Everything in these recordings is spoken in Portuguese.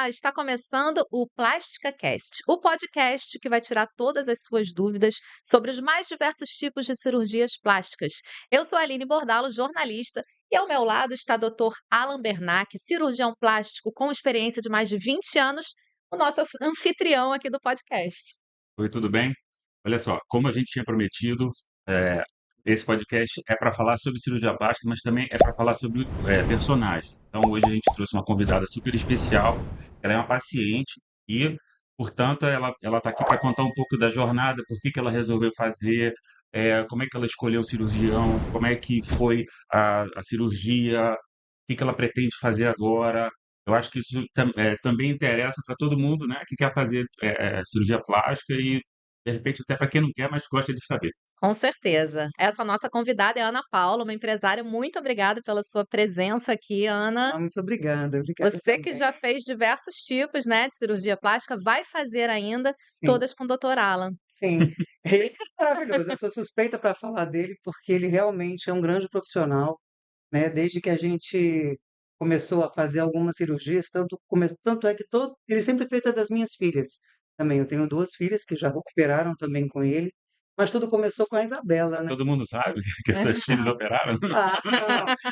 Olá! Está começando o PlasticaCast, o podcast que vai tirar todas as suas dúvidas sobre os mais diversos tipos de cirurgias plásticas. Eu sou a Aline Bordalo, jornalista, e ao meu lado está o Dr. Alan Bernac, cirurgião plástico com experiência de mais de 20 anos, o nosso anfitrião aqui do podcast. Oi, tudo bem? Olha só, como a gente tinha prometido, eh, esse podcast é para falar sobre cirurgia plástica, mas também é para falar sobre personagem. Então, hoje a gente trouxe uma convidada super especial. Ela é uma paciente e, portanto, ela está aqui para contar um pouco da jornada, por que que ela resolveu fazer, como é que ela escolheu o cirurgião, como é que foi a cirurgia, o que que ela pretende fazer agora. Eu acho que isso também interessa para todo mundo, né, que quer fazer cirurgia plástica e, de repente, até para quem não quer, mas gosta de saber. Com certeza. Essa nossa convidada é a Ana Paula, uma empresária. Muito obrigada pela sua presença aqui, Ana. Muito obrigada, obrigada Você que também. já fez diversos tipos, né, de cirurgia plástica, vai fazer ainda, Sim, todas com o Dr. Alan. sim. Ele é maravilhoso, eu sou suspeita para falar dele, porque ele realmente é um grande profissional, né, desde que a gente começou a fazer algumas cirurgias, tanto é que ele sempre fez a das minhas filhas também. Eu tenho 2 filhas que já operaram também com ele, mas tudo começou com a Isabela, né. Todo mundo sabe que suas filhas operaram? Ah,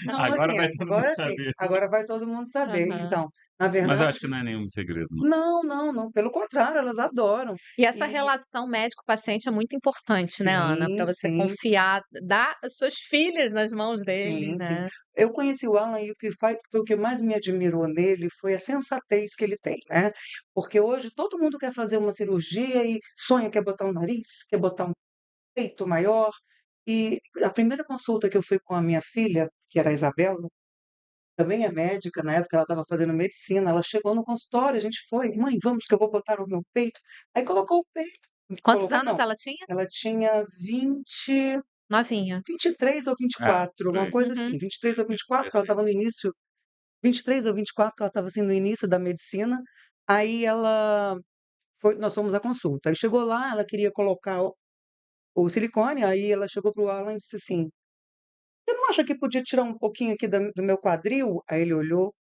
não, Agora assim, vai todo mundo agora sim, saber. agora vai todo mundo saber. Aham. Então, na Mas eu verdade acho que não é nenhum segredo, não. não, não, não, pelo contrário, elas adoram. E essa E relação médico-paciente é muito importante, né, Ana, sim, para você sim, confiar, dar as suas filhas nas mãos dele, sim, sim. né. Eu conheci o Alan e foi o que mais me admirou nele foi a sensatez que ele tem, né. Porque hoje todo mundo quer fazer uma cirurgia e sonha, quer botar um nariz, quer botar um peito maior. E a primeira consulta que eu fui com a minha filha, que era a Isabela, também é médica, na época ela estava fazendo medicina, ela chegou no consultório, a gente foi: "Mãe, vamos que eu vou botar o meu peito". Aí colocou o peito, Quantos colocou anos não, ela tinha? ela tinha Novinha. 23 ou É, 24, por uma aí. coisa Uhum. assim, 23 ou 24, que ela estava no 16. início, 23 ou 24, que ela estava, assim, no início da medicina. Aí nós fomos à consulta, aí chegou lá, ela queria colocar o silicone, aí ela chegou para o Alan e disse assim: "Você não acha que podia tirar um pouquinho aqui do meu quadril?" Aí ele olhou.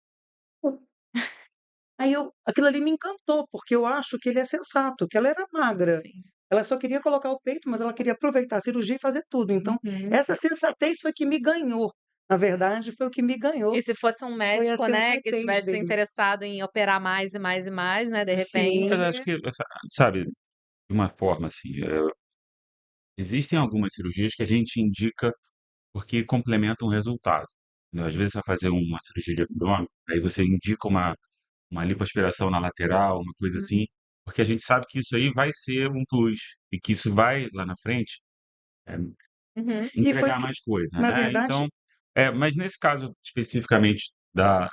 Aí aquilo ali me encantou, porque eu acho que ele é sensato, que ela era magra. Sim. Ela só queria colocar o peito, mas ela queria aproveitar a cirurgia e fazer tudo. Então, Uhum. essa sensatez foi que me ganhou. Na verdade, foi o que me ganhou, E se fosse um foi a médico, né, que sensatez estivesse dele. interessado em operar mais e mais e mais, né, de Mas Sim, repente. acho que, sabe, de uma forma assim, existem algumas cirurgias que a gente indica porque complementam o resultado, né. Às vezes, você vai fazer uma cirurgia de abdômen, aí você indica uma lipoaspiração na lateral, uma coisa Uhum. assim, porque a gente sabe que isso aí vai ser um plus e que isso vai, lá na frente, eh, Uhum. e foi o entregar que mais coisa, na né. verdade Então, mas nesse caso especificamente da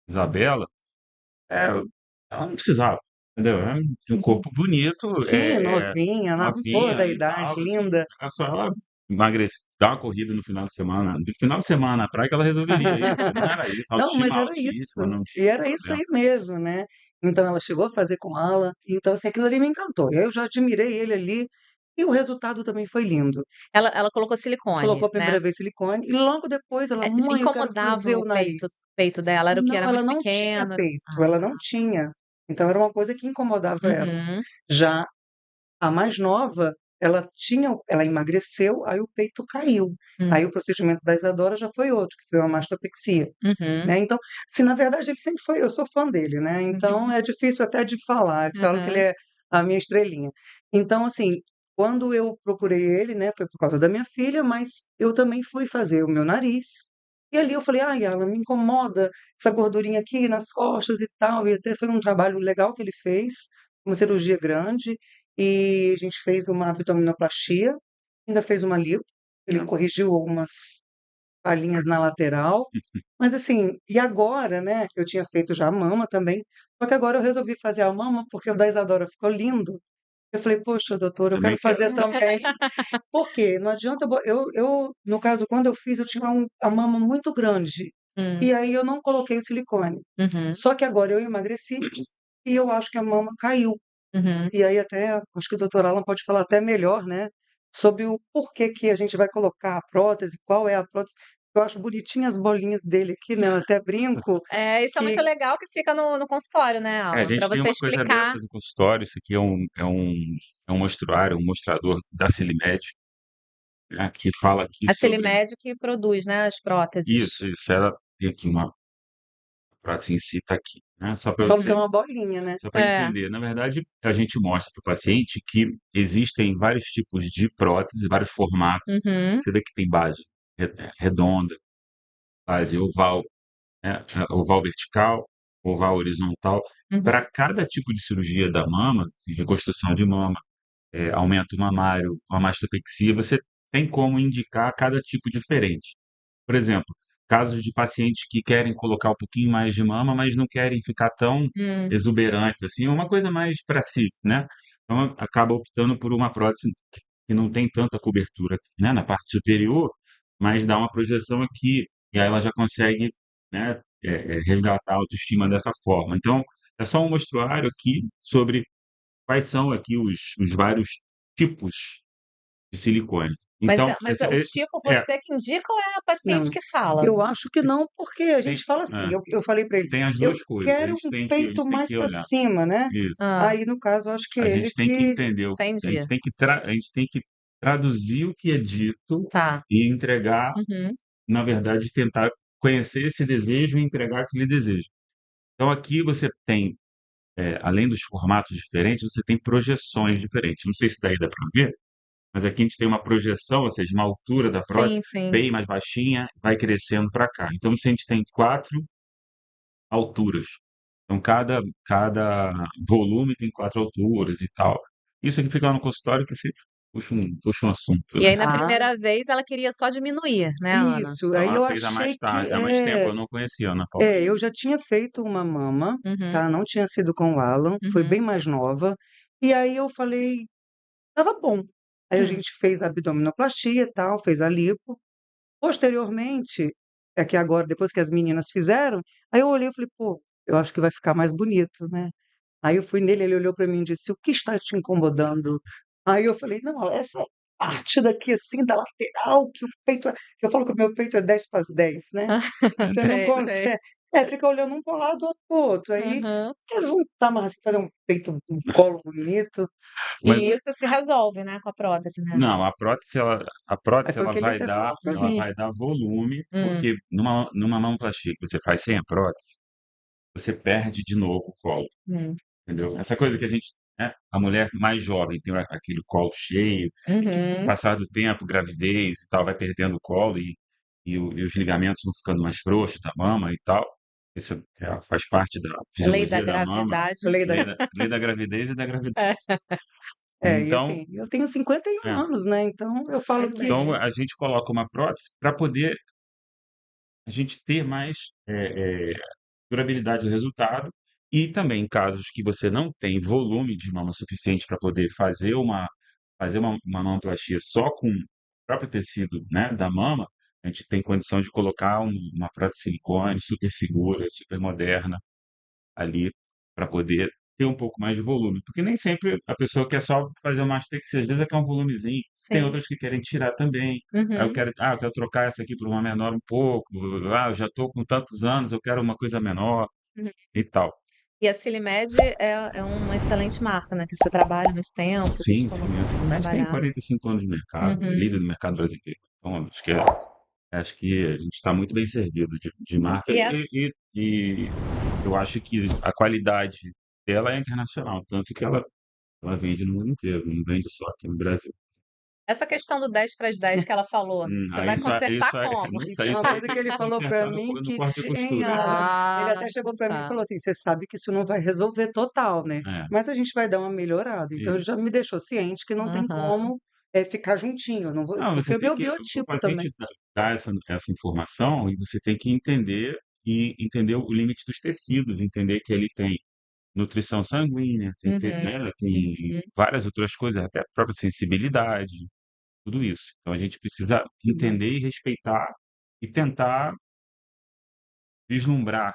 Isabela, eh, ela não precisava, entendeu. Ela tinha um Uhum. corpo bonito, sim, novinha, na flor da novinha e idade, tal, assim, linda. era só ela dar uma corrida no final de semana, no final de semana na praia que ela resolveria isso, não era isso, Não, autoestima mas era isso, altíssima, não e tinha era isso problema. aí mesmo, né. Então ela chegou a fazer com Alan, então, assim, aquilo ali me encantou. E aí eu já admirei ele ali, e o resultado também foi lindo. Ela colocou silicone, Colocou a né. primeira vez silicone e logo depois ela: "Mãe, eu quero Incomodava fazer o o peito nariz". peito dela? Era o que Não, era ela muito não tinha pequeno? peito, ela Ah. não tinha. Então era uma coisa que incomodava ela. Uhum. Já a mais nova, ela emagreceu, aí o peito caiu. Hum. Aí o procedimento da Isadora já foi outro, que foi uma mastopexia, Uhum. né. Então, assim, na verdade ele sempre foi eu sou fã dele, né, então Uhum. é difícil até de falar, eu falo que ele Aham. é a minha estrelinha. Então, assim, quando eu procurei ele, né, foi por causa da minha filha, mas eu também fui fazer o meu nariz, e ali eu falei: "Ai, Alan, me incomoda essa gordurinha aqui nas costas e tal", e até foi um trabalho legal que ele fez, uma cirurgia grande, e a gente fez uma abdominoplastia, ainda fez uma lipo, ele corrigiu algumas palhinhas na lateral, mas assim, e agora, né, eu tinha feito já a mama também, só que agora eu resolvi fazer a mama, porque o da Isadora ficou lindo. Eu falei: "Poxa, doutora, eu Também quero quero. fazer também". Por quê? Não adianta eu no caso, quando eu fiz, eu tinha a mama muito grande, Hum. e aí eu não coloquei o silicone. Uhum. Só que agora eu emagreci e eu acho que a mama caiu. Uhum. E aí até acho que o doutor Alan pode falar até melhor, né, sobre o porquê que a gente vai colocar a prótese, qual é a prótese. Eu acho bonitinha as bolinhas dele aqui, né, eu até brinco Isso é muito que legal que fica no consultório, né, A Alan, para gente tem você uma coisa explicar. dessas no consultório. Isso aqui é um mostruário, um mostrador da Silimed, né, que fala aqui A sobre Silimed que produz, né, as próteses. isso. Ela tem aqui uma prótese em si, está aqui, né? você falou que é uma bolinha, né. Só para É. entender. Na verdade, a gente mostra para o paciente que existem vários tipos de prótese, vários formatos. Uhum, Você vê que tem base redonda, base oval, né? Oval vertical, oval horizontal. uhum. Para cada tipo de cirurgia da mama, de reconstrução de mama, aumento mamário, uma mastopexia, você tem como indicar cada tipo diferente. Por exemplo, casos de pacientes que querem colocar um pouquinho mais de mama, mas não querem ficar tão Hum. exuberantes assim, uma coisa mais para si, né? Então acaba optando por uma prótese que não tem tanta cobertura, né, na parte superior, mas dá uma projeção aqui, e aí ela já consegue, né, resgatar a autoestima dessa forma. Então, é só um mostruário aqui sobre quais são aqui os vários tipos de silicone. Mas Então, mas o tipo é, você que indica ou é a paciente Não, que fala? eu acho que não, porque a tem, gente fala assim, é, eu falei para ele: tem as "Eu duas coisas. A quero gente um tem que, a peito gente tem mais que para olhar. cima", né. Isso. Hã, Aí, no caso, eu acho que A ele gente tem que que entender, a entendi. gente tem que, a gente tem que traduzir o que é dito Tá. e entregar, Uhum. na verdade, tentar conhecer esse desejo e entregar aquele desejo. Então, aqui você tem, além dos formatos diferentes, você tem projeções diferentes. Não sei se daí dá para ver, mas aqui a gente tem uma projeção, ou seja, uma altura da prótese Sim, sim. bem mais baixinha, vai crescendo para cá. Então, se a gente tem 4 alturas. Então, cada volume tem 4 alturas e tal. Isso aqui fica lá no consultório que sempre puxa um assunto, E né? aí na ah, primeira vez ela queria só diminuir, né, Ana? isso, Então, aí ela eu fez há mais achei que tarde, há mais tempo, eu não conhecia a Ana Paula. eu já tinha feito uma mama, Uhum, tá, não tinha sido com o Alan, foi uhum. bem mais nova, e aí eu falei: "Estava bom". Aí a Hum. gente fez a abdominoplastia e tal, fez a lipo. Posteriormente, é que agora depois que as meninas fizeram, aí eu olhei e falei: "Pô, eu acho que vai ficar mais bonito, né". Aí eu fui nele, ele olhou para mim e disse: "O que está te incomodando?". Aí eu falei: "Não, essa parte daqui, assim, da lateral, que o peito é", que eu falo que o meu peito é 10 para as 10, né. Você não Sei, sei. consegue fica olhando um para o lado, outro para o outro, aí Aham. quer juntar mais, fazer um peito, um colo bonito, Mas E isso se resolve, né, com a prótese, né? não, a aí prótese foi o que ele até falou para ela mim. vai dar volume, Hum, porque numa mamoplastia que você faz sem a prótese, você perde de novo o colo, hum. entendeu? Essa coisa que a gente, né, a mulher mais jovem tem aquele colo cheio, e que com o Uhum. passar do tempo, gravidez e tal, vai perdendo o colo e os ligamentos vão ficando mais frouxos da mama e tal. Isso faz parte da Lei da fisiologia da mama, gravidade. Falei da lei da gravidez e da gravidez. É. e Então, assim, eu tenho 51 é, anos, né, então eu falo Faz que então bem. a gente coloca uma prótese para poder a gente ter mais durabilidade do resultado, e também em casos que você não tem volume de mama suficiente para poder fazer uma mamoplastia só com o próprio tecido, né, da mama, a gente tem condição de colocar uma prótese de silicone super segura, super moderna ali, para poder ter um pouco mais de volume, porque nem sempre a pessoa quer só fazer uma mastexia, às vezes quer um volumezinho, tem Sim. outras que querem tirar também. Aí Uhum, eu quero trocar essa aqui por uma menor um pouco, eu já estou com tantos anos, eu quero uma coisa menor uhum. e tal. E a Silimed é uma excelente marca, né, que você trabalha há muito tempo, Sim, costuma sim, a Cinemark tem trabalhar. 45 anos de mercado, é Uhum. líder no mercado brasileiro. Então, acho que a gente está muito bem servido de marca, E é e eu acho que a qualidade dela é internacional, tanto que ela vende no mundo inteiro, não vende só aqui no Brasil. essa questão do 10 para as 10 que ela falou, você vai consertar como? isso é Isso uma aí coisa que ele falou para consertar mim no que corte e costura. tinha ele Ah, até chegou para mim e tá. falou assim: "Você sabe que isso não vai resolver total, né, É, mas a gente vai dar uma melhorada". Então ele isso. já me deixou ciente que não tem Aham. como, ficar juntinho, eu não vou Não, porque você é o tem meu que o biotipo também. paciente dá essa informação e você tem que entender e entender o limite dos tecidos, entender que ele tem nutrição sanguínea, Uhum, né, tem uhum. várias outras coisas, até a própria sensibilidade, tudo isso. Então a gente precisa Uhum. entender e respeitar e tentar vislumbrar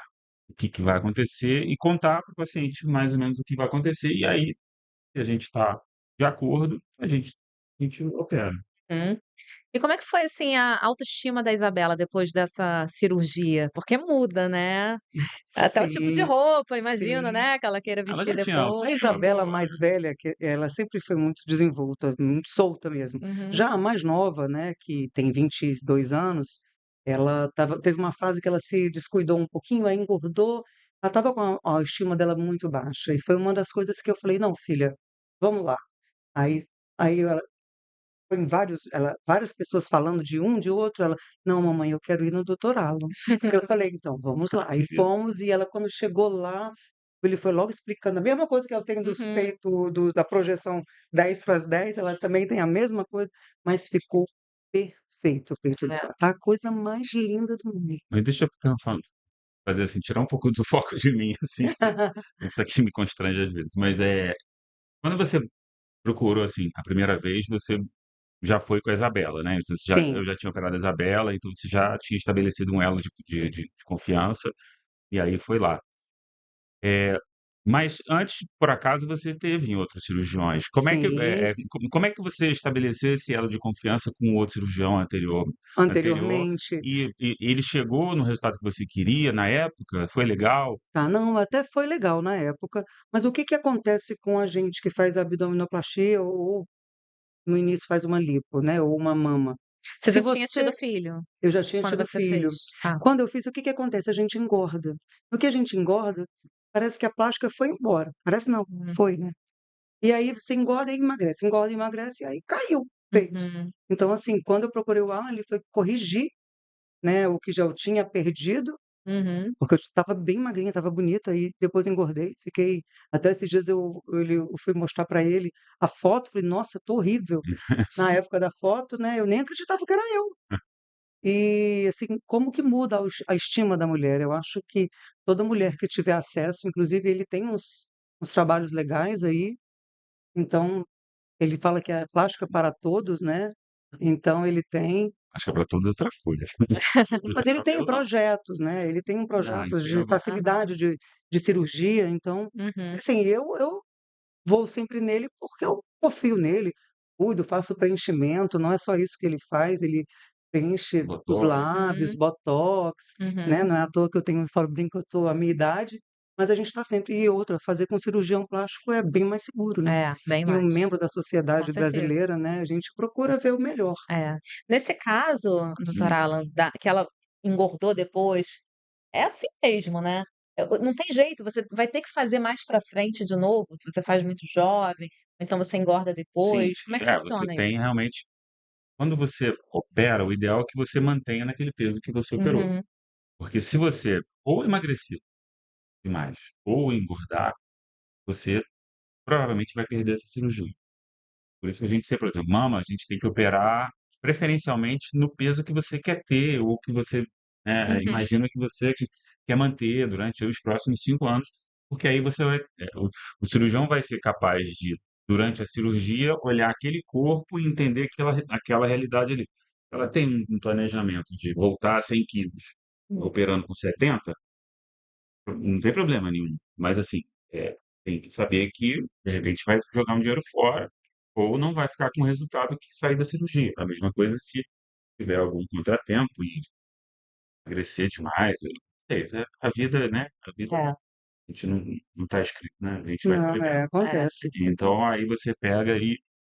o que vai acontecer e contar para o paciente mais ou menos o que vai acontecer, e aí, se a gente está de acordo, a gente opera. Uhum. E como é que foi, assim, a autoestima da Isabela depois dessa cirurgia? Porque muda, né? Até o tipo de Sim, roupa, imagino, sim. né, que ela queira Ela vestir já tinha A depois. autoestima Isabela boa, mais né. velha, que ela sempre foi muito desenvolta, muito solta mesmo. Uhum. Já a mais nova, né, que tem 22 anos, ela teve uma fase que ela se descuidou um pouquinho, aí engordou, ela estava com a autoestima dela muito baixa, e foi uma das coisas que eu falei: "Não filha, vamos lá". Aí aí ela foi em várias pessoas falando de um, de outro, ela: "Não mamãe, eu quero ir no doutor Alan". Eu falei: "Então, vamos lá". Aí fomos e ela quando chegou lá, ele foi logo explicando a mesma coisa que eu tenho dos Uhum. peitos da projeção 10 para as 10, ela também tem a mesma coisa, mas ficou perfeito o peito É. dela, tá a coisa mais linda do mundo. Mas deixa eu fazer assim, tirar um pouco do foco de mim, assim, que isso aqui me constrange às vezes. Mas, quando você procurou, assim, a primeira vez, você já foi com a Isabela, né, eu Sim. já tinha operado a Isabela, então você já tinha estabelecido um elo de confiança, e aí foi lá. Eh, mas antes, por acaso, você teve em outros cirurgiões. Como é que, Sim, como é que você estabeleceu esse elo de confiança com o outro cirurgião anterior, anteriormente. e ele chegou no resultado que você queria na época? Foi legal? Tá, não, até foi legal na época, mas o que que acontece com a gente que faz abdominoplastia ou no início faz uma lipo, né, ou uma mama. Você Se já tinha tido você filho Eu já tinha quando tido você filho. fez? Tá. Quando eu fiz, o que que acontece? A gente engorda. No que a gente engorda, parece que a plástica foi embora. Parece não, Hum. foi, né. E aí você engorda, emagrece, e aí caiu o peito. Uhum. Então, assim, quando eu procurei o Alan, ele foi corrigir, né, o que já eu tinha perdido, Uhum. porque eu estava bem magrinha, estava bonita e depois engordei, fiquei até esses dias eu fui mostrar para ele a foto, falei: "Nossa, tô horrível". Na época da foto, né, eu nem acreditava que era eu. E, assim, como que muda a estima da mulher. Eu acho que toda mulher que tiver acesso, inclusive ele tem uns trabalhos legais aí, então ele fala que é plástica para todos, né, então ele tem Acho que é pra todas outras coisas. mas ele tem Cabelo não. projetos, né, ele tem Não, projetos isso de realmente Aham. facilidade de cirurgia, então, Uhum. assim, eu vou sempre nele, porque eu confio nele, cuido, faço preenchimento, não é só isso que ele faz, ele preenche os botox. lábios, Uhum. botox, né, Uhum. não é à toa que eu tenho eu falo brinco que eu tô a minha idade, mas a gente está sempre e outra, fazer com cirurgião plástico é bem mais seguro, né. É, bem E um mais. membro da Com sociedade certeza. brasileira, né, a gente procura ver o melhor. É. Nesse caso, doutor Hum, Alan, que ela engordou depois, é assim mesmo, né. Não tem jeito, você vai ter que fazer mais pra frente de novo, se você faz muito jovem, ou então você engorda sim, depois. Como é que você funciona isso? tem realmente quando você opera, o ideal é que você mantenha naquele peso que você operou. Uhum, Porque se você ou emagrecer demais ou engordar, você provavelmente vai perder essa cirurgia. Por isso que a gente sempre, por exemplo, mama, a gente tem que operar preferencialmente no peso que você quer ter ou que você, uhum. imagina que você quer manter durante os próximos 5 anos, porque aí você vai o cirurgião vai ser capaz de, durante a cirurgia, olhar aquele corpo e entender aquela realidade ali. Ela tem um planejamento de voltar a 100 quilos, operando com 70, não tem problema nenhum, mas assim, tem que saber que, de repente, vai jogar um dinheiro fora ou não vai ficar com o resultado que sair da cirurgia. A mesma coisa se tiver algum contratempo e emagrecer demais, eu não sei, a vida, né, a vida É, a gente não está escrito, né, a gente vai Não, vivendo. é. acontece. Então aí você pega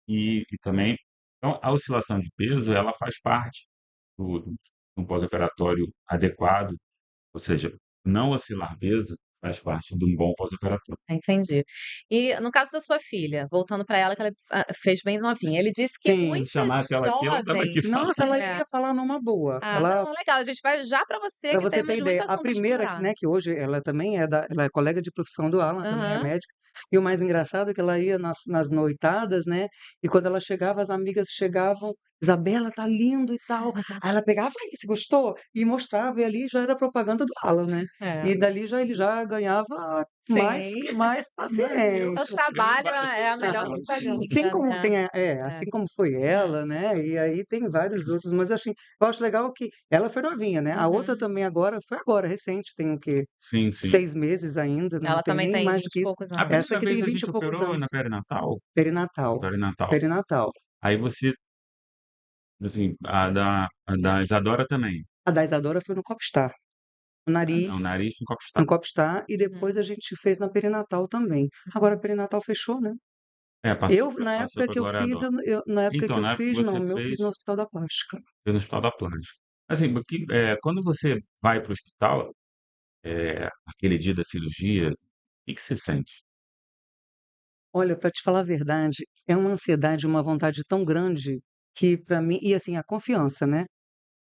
e também então a oscilação de peso, ela faz parte do pós-operatório adequado, ou seja, não oscilar peso faz parte de um bom pós-operatório. Entendi. E no caso da sua filha, voltando para ela que ela, fez bem novinha, ele disse que Sim. Se muitas chamasse ela aqui, ela estava aqui jovens Nossa, ela é. iria falar numa boa. Ah, Ela não, legal, a gente vai já para você Para que você ter temos muito ideia, a assunto a primeira que, explorar. né, que hoje ela é colega de profissão do Alan, também é Aham. médica, e o mais engraçado é que ela ia nas noitadas, né, e quando ela chegava, as amigas chegavam: "Isabela, tá lindo e tal". Aí ela pegava: "Ai, você gostou?" E mostrava, e ali já era propaganda do Alan, né. É. E dali ele já ganhava Sim. mais O paciente. trabalho é a melhor Assim propaganda, como né. tem É, assim como foi é. ela, né, e aí tem vários outros, mas assim, eu acho legal que ela foi novinha, né, a outra Uhum. também agora foi agora, recente, tem o quê? Sim, sim. 6 meses ainda, não Ela tem também nem tem mais do 20 que e isso. poucos A anos. Essa primeira aqui tem vez a 20 e gente poucos operou na anos. perinatal? Perinatal, Perinatal. perinatal. Aí você Assim, a da Isadora também. A da Isadora foi no Copstar. No Ah, não, nariz, nariz com no Copstar. Copstar, e Uhum. depois a gente fez na perinatal também. Agora a perinatal fechou, né? É, Eu, na passou época pra que eu Glória fiz, Dó. na época que Então, eu na época que fiz, não, você o meu fiz fez, no Hospital da Plástica. foi no Hospital da Plástica. Assim, porque, quando você vai para o hospital, aquele dia da cirurgia, o que que você sente? Olha, para te falar a verdade, é uma ansiedade, uma vontade tão grande que para mim, e assim, a confiança, né?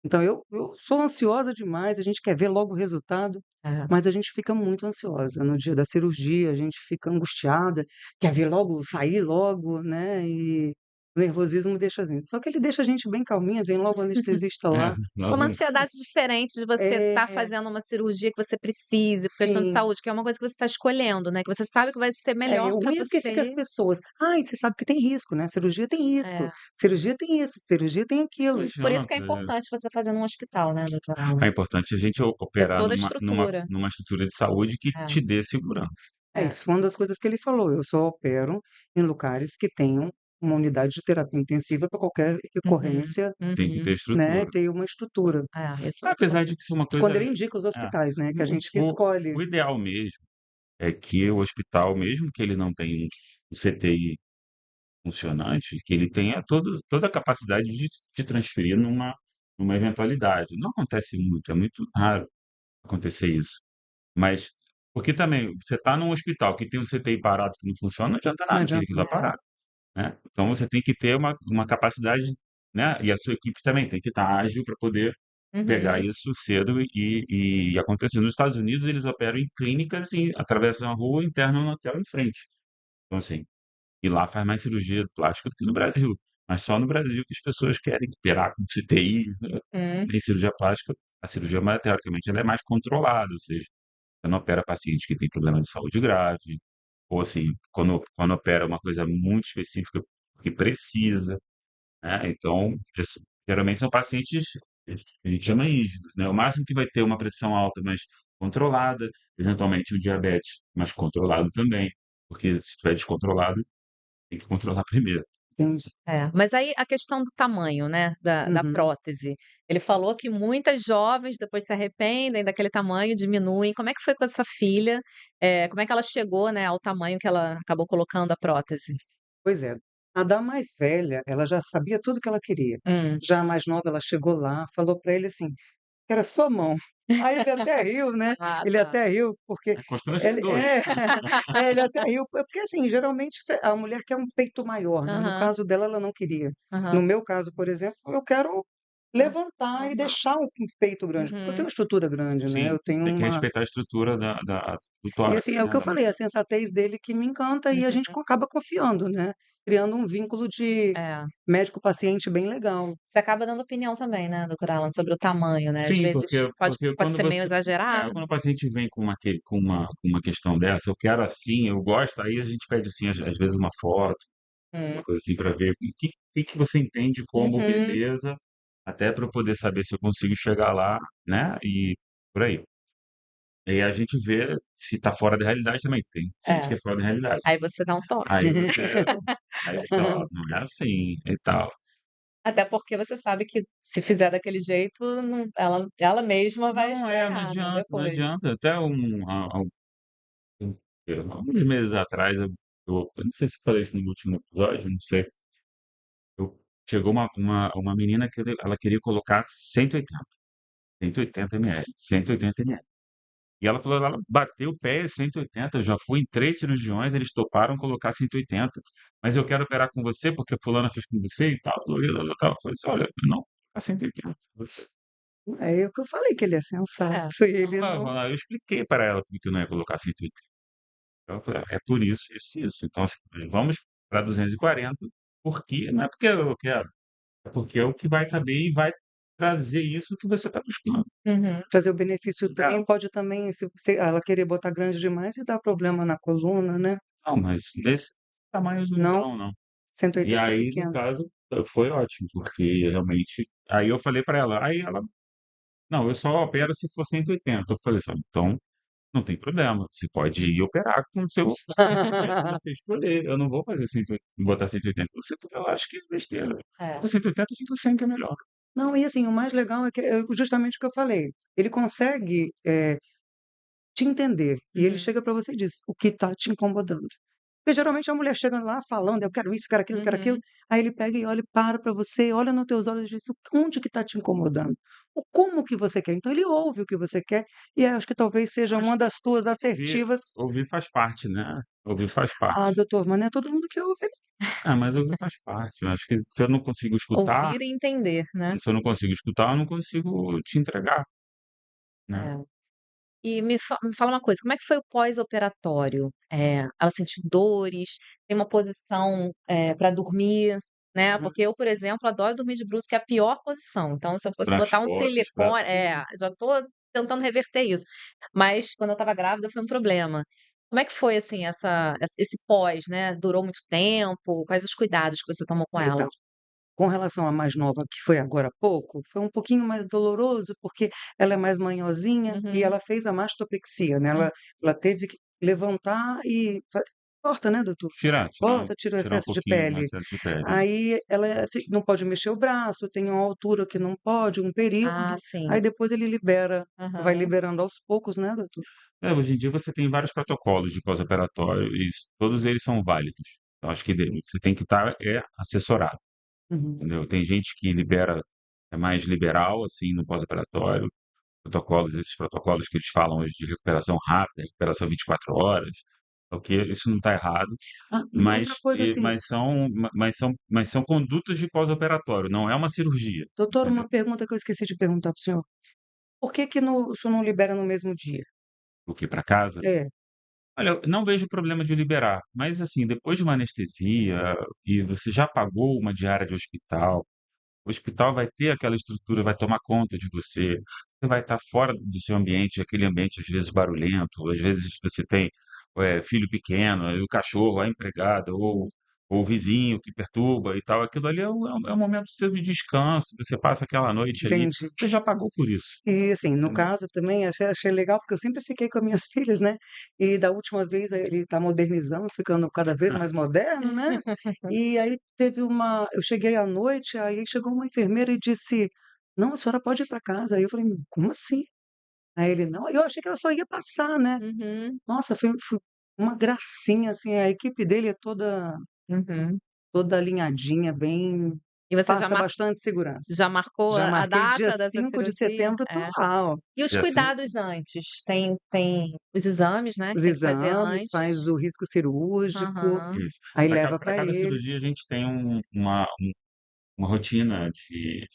Então eu sou ansiosa demais, a gente quer ver logo o resultado, É. mas a gente fica muito ansiosa no dia da cirurgia, a gente fica angustiada, quer ver logo, sair logo, né? E o nervosismo deixa a gente. Só que ele deixa a gente bem calminha, vem logo o anestesista É, lá. É uma logo ansiedade diferente de você estar É, fazendo uma cirurgia que você precise, por questão de sim. saúde, que é uma coisa que você está escolhendo, né, que você sabe que vai ser É, melhor o para ruim é porque fica as você. pessoas: "Ai, você sabe que tem risco, né, cirurgia tem risco, É. cirurgia tem isso, cirurgia tem não aquilo". Por isso que adianta. é importante você fazer num hospital, né, doutora Alan? É importante a gente Ter operar toda a numa estrutura. numa estrutura de saúde que É, te dê segurança. É, é. isso foi uma das coisas que ele falou, eu só opero em lugares que tenham uma unidade de terapia intensiva para qualquer Uhum, recorrência, Tem que uhum. ter né, estrutura. ter uma estrutura. É, isso é muito Apesar de que importante. isso é uma E quando coisa ele indica os é, hospitais, né, que a gente que o escolhe. o ideal mesmo é que o hospital, mesmo que ele não tenha o CTI funcionante, que ele tenha toda a capacidade de transferir numa eventualidade. Não acontece muito, é muito raro acontecer isso. Mas porque também você está num hospital que tem um CTI parado que não funciona, não adianta Não nada aquele adianta aquilo lá nada. É. parado, né. Então você tem que ter uma capacidade, né, e a sua equipe também tem que estar ágil para poder pegar Uhum, isso cedo e acontecer. Nos Estados Unidos, eles operam em clínicas e atravessam a rua, internam na tela em frente. Então, assim, e lá faz mais cirurgia plástica do que no Brasil. Mas só no Brasil que as pessoas querem operar com CTI, né, uhum. em cirurgia plástica. A cirurgia, teoricamente, ela é mais controlada, ou seja, você não opera paciente que tem problema de saúde grave, ou assim, quando opera uma coisa muito específica que precisa, né? Então, geralmente são pacientes que a gente chama rígidos, né? O máximo que vai ter uma pressão alta, mas controlada, eventualmente um diabetes, mas controlado também, porque se estiver descontrolado, tem que controlar primeiro. Entendi. É, mas aí a questão do tamanho, né, da Uhum. prótese. Ele falou que muitas jovens depois se arrependem daquele tamanho, diminuem. Como é que foi com essa filha? Como é que ela chegou, né, ao tamanho que ela acabou colocando a prótese? Pois é. A da mais velha, ela já sabia tudo que ela queria. Hum. Já a mais nova, ela chegou lá, falou para ele assim: "Quero a sua mão". Aí ele até riu, né, Ah, ele tá. até riu, porque É ele constrangedor. é, ele até riu, porque assim, geralmente a mulher quer um peito maior, né, no Aham, caso dela, ela não queria. No aham. meu caso, por exemplo, eu quero levantar e deixar um peito grande, porque eu tenho Uhum. uma estrutura grande, né, Sim, eu tenho tem que uma. respeitar a estrutura do E tórax, assim, é o né, que eu da falei, mulher. a sensatez dele que me encanta e a gente Uhum. acaba confiando, né, criando um vínculo de É. médico-paciente bem legal. Você acaba dando opinião também, né, doutora Alan, sobre o tamanho, né, às Sim, vezes porque pode ser meio exagerado. quando o paciente vem com uma questão dessa, eu quero assim, eu gosto, aí a gente pede assim, às vezes uma foto, uma Hum. coisa assim para ver o que você entende como Uhum. beleza, até para eu poder saber se eu consigo chegar lá, né, e por aí. E aí a gente vê se tá fora da realidade também, tem gente que É, é fora da realidade. aí você dá um toque. Aí você "Ó, não é assim", e tal. Até porque você sabe que se fizer daquele jeito, não ela mesma vai Não estragar, né, adianta, não depois. adianta. Até um alguns meses atrás, eu não sei se eu falei isso no último episódio, não sei. Eu chegou uma menina que ela queria colocar 180 ml, 180 ml. E ela falou, ela bateu o pé 180, eu já fui em 3 cirurgiões, eles toparam colocar 180, mas eu quero operar com você, porque fulana fez com você e tal, tal, tal. Eu falei assim: "Olha, não, a 180". É o que eu falei, que ele é sensato, É. ele não. Eu expliquei para ela porque eu não ia colocar 180. Então eu falei: "É por isso, isso e isso. Então, assim, vamos para 240, porque não é porque eu quero, é porque é o que vai caber e vai trazer isso que você está buscando". Uhum. Trazer o benefício É, também pode também, se ela querer botar grande demais e dar problema na coluna, né. não, mas nesse tamanhos não Não, dão não. E 180 é aí, no pequeno. caso, foi ótimo, porque realmente aí eu falei para ela, aí ela: "Não, eu só opero se for 180". Eu falei assim: "Então, não tem problema. Você pode ir operar com o seu que você escolher. Eu não vou fazer 180, botar 180 em você, porque eu acho que é besteira. É. Com 180 fica 100 que é melhor. Não, e assim, o mais legal é que é justamente o que eu falei. Ele consegue, te entender. E ele Uhum. chega para você e diz o que está te incomodando. Porque geralmente a mulher chega lá falando, eu quero isso, quero aquilo, quero aquilo. Uhum. Aí ele pega e olha, para para você, olha nos teus olhos e diz onde que está te incomodando? O como que você quer? Então ele ouve o que você quer e acho que talvez seja Acho uma que das tuas ouvir, assertivas. ouvir faz parte, né? Ouvir faz Ah, parte. doutor, mas não é todo mundo que ouve. Ah, mas ouvir faz parte. Eu acho que se eu não consigo escutar, Ouvir e entender, né? se eu não consigo escutar, eu não consigo te entregar, né? É. E me fala uma coisa, como é que foi o pós-operatório? Ela sentiu dores? Tem uma posição, para dormir, né, Uhum. porque eu, por exemplo, adoro dormir de bruços, que é a pior posição. Então, se eu fosse Para as botar um costas, para silicone tudo. já tô tentando reverter isso. Mas quando eu estava grávida foi um problema. Como é que foi, assim, esse pós, né, durou muito tempo? Quais os cuidados que você tomou com ela? Então, com relação à mais nova, que foi agora há pouco, foi um pouquinho mais doloroso, porque ela é mais manhosinha e Uhum, ela fez a mastopexia, né, hum. ela teve que levantar e corta, né, doutor? Tirar, tirar, Corta, tira o tirar um excesso de pouquinho o pele. excesso de pele. Aí ela não pode mexer o braço, tem uma altura que não pode, um Ah, período, sim. aí depois ele libera, vai Aham. liberando aos poucos, né, doutor? Hoje em dia você tem vários protocolos de pós-operatório e todos eles são válidos. Eu acho que você tem que estar assessorado, Uhum. entendeu? Tem gente que libera, é mais liberal, assim, no pós-operatório, esses protocolos que eles falam hoje de recuperação rápida, recuperação 24 horas, ok, isso não está errado, Ah, e outra coisa assim, mas são condutas de pós-operatório, não é uma cirurgia, doutor, entendeu? uma pergunta que eu esqueci de perguntar para o senhor. Por que que o senhor não libera no mesmo dia? O que para casa? É. Olha, eu não vejo problema de liberar, mas assim, depois de uma anestesia e você já pagou uma diária de hospital, o hospital vai ter aquela estrutura, vai tomar conta de você. Você vai estar fora do seu ambiente, aquele ambiente às vezes barulhento, às vezes você tem filho pequeno, aí o cachorro, a empregada, ou o vizinho que perturba e tal. Aquilo ali é um momento seu de descanso, você passa aquela noite ali, Entendi. você já pagou por isso, E, assim, no entendeu? caso também achei legal, porque eu sempre fiquei com as minhas filhas, né, e da última vez ele está modernizando, ficando cada vez mais moderno, né, e aí teve uma eu cheguei à noite, aí chegou uma enfermeira e disse: "Não, a senhora pode ir para casa". Aí eu falei: "Como assim?". Aí ele: "Não", eu achei que ela só ia passar, né. Uhum, Nossa, foi uma gracinha, assim, a equipe dele é uhum. toda alinhadinha, bem E você passa bastante segurança. já marcou Já a marquei dia data dessa 5 de cirurgia? setembro, tô É. lá, ó. E os E assim, cuidados antes? Tem os exames, né, que Os tem que fazer exames, faz antes. o risco cirúrgico, Aham. isso. aí Para leva para cada ele. cirurgia a gente tem uma rotina de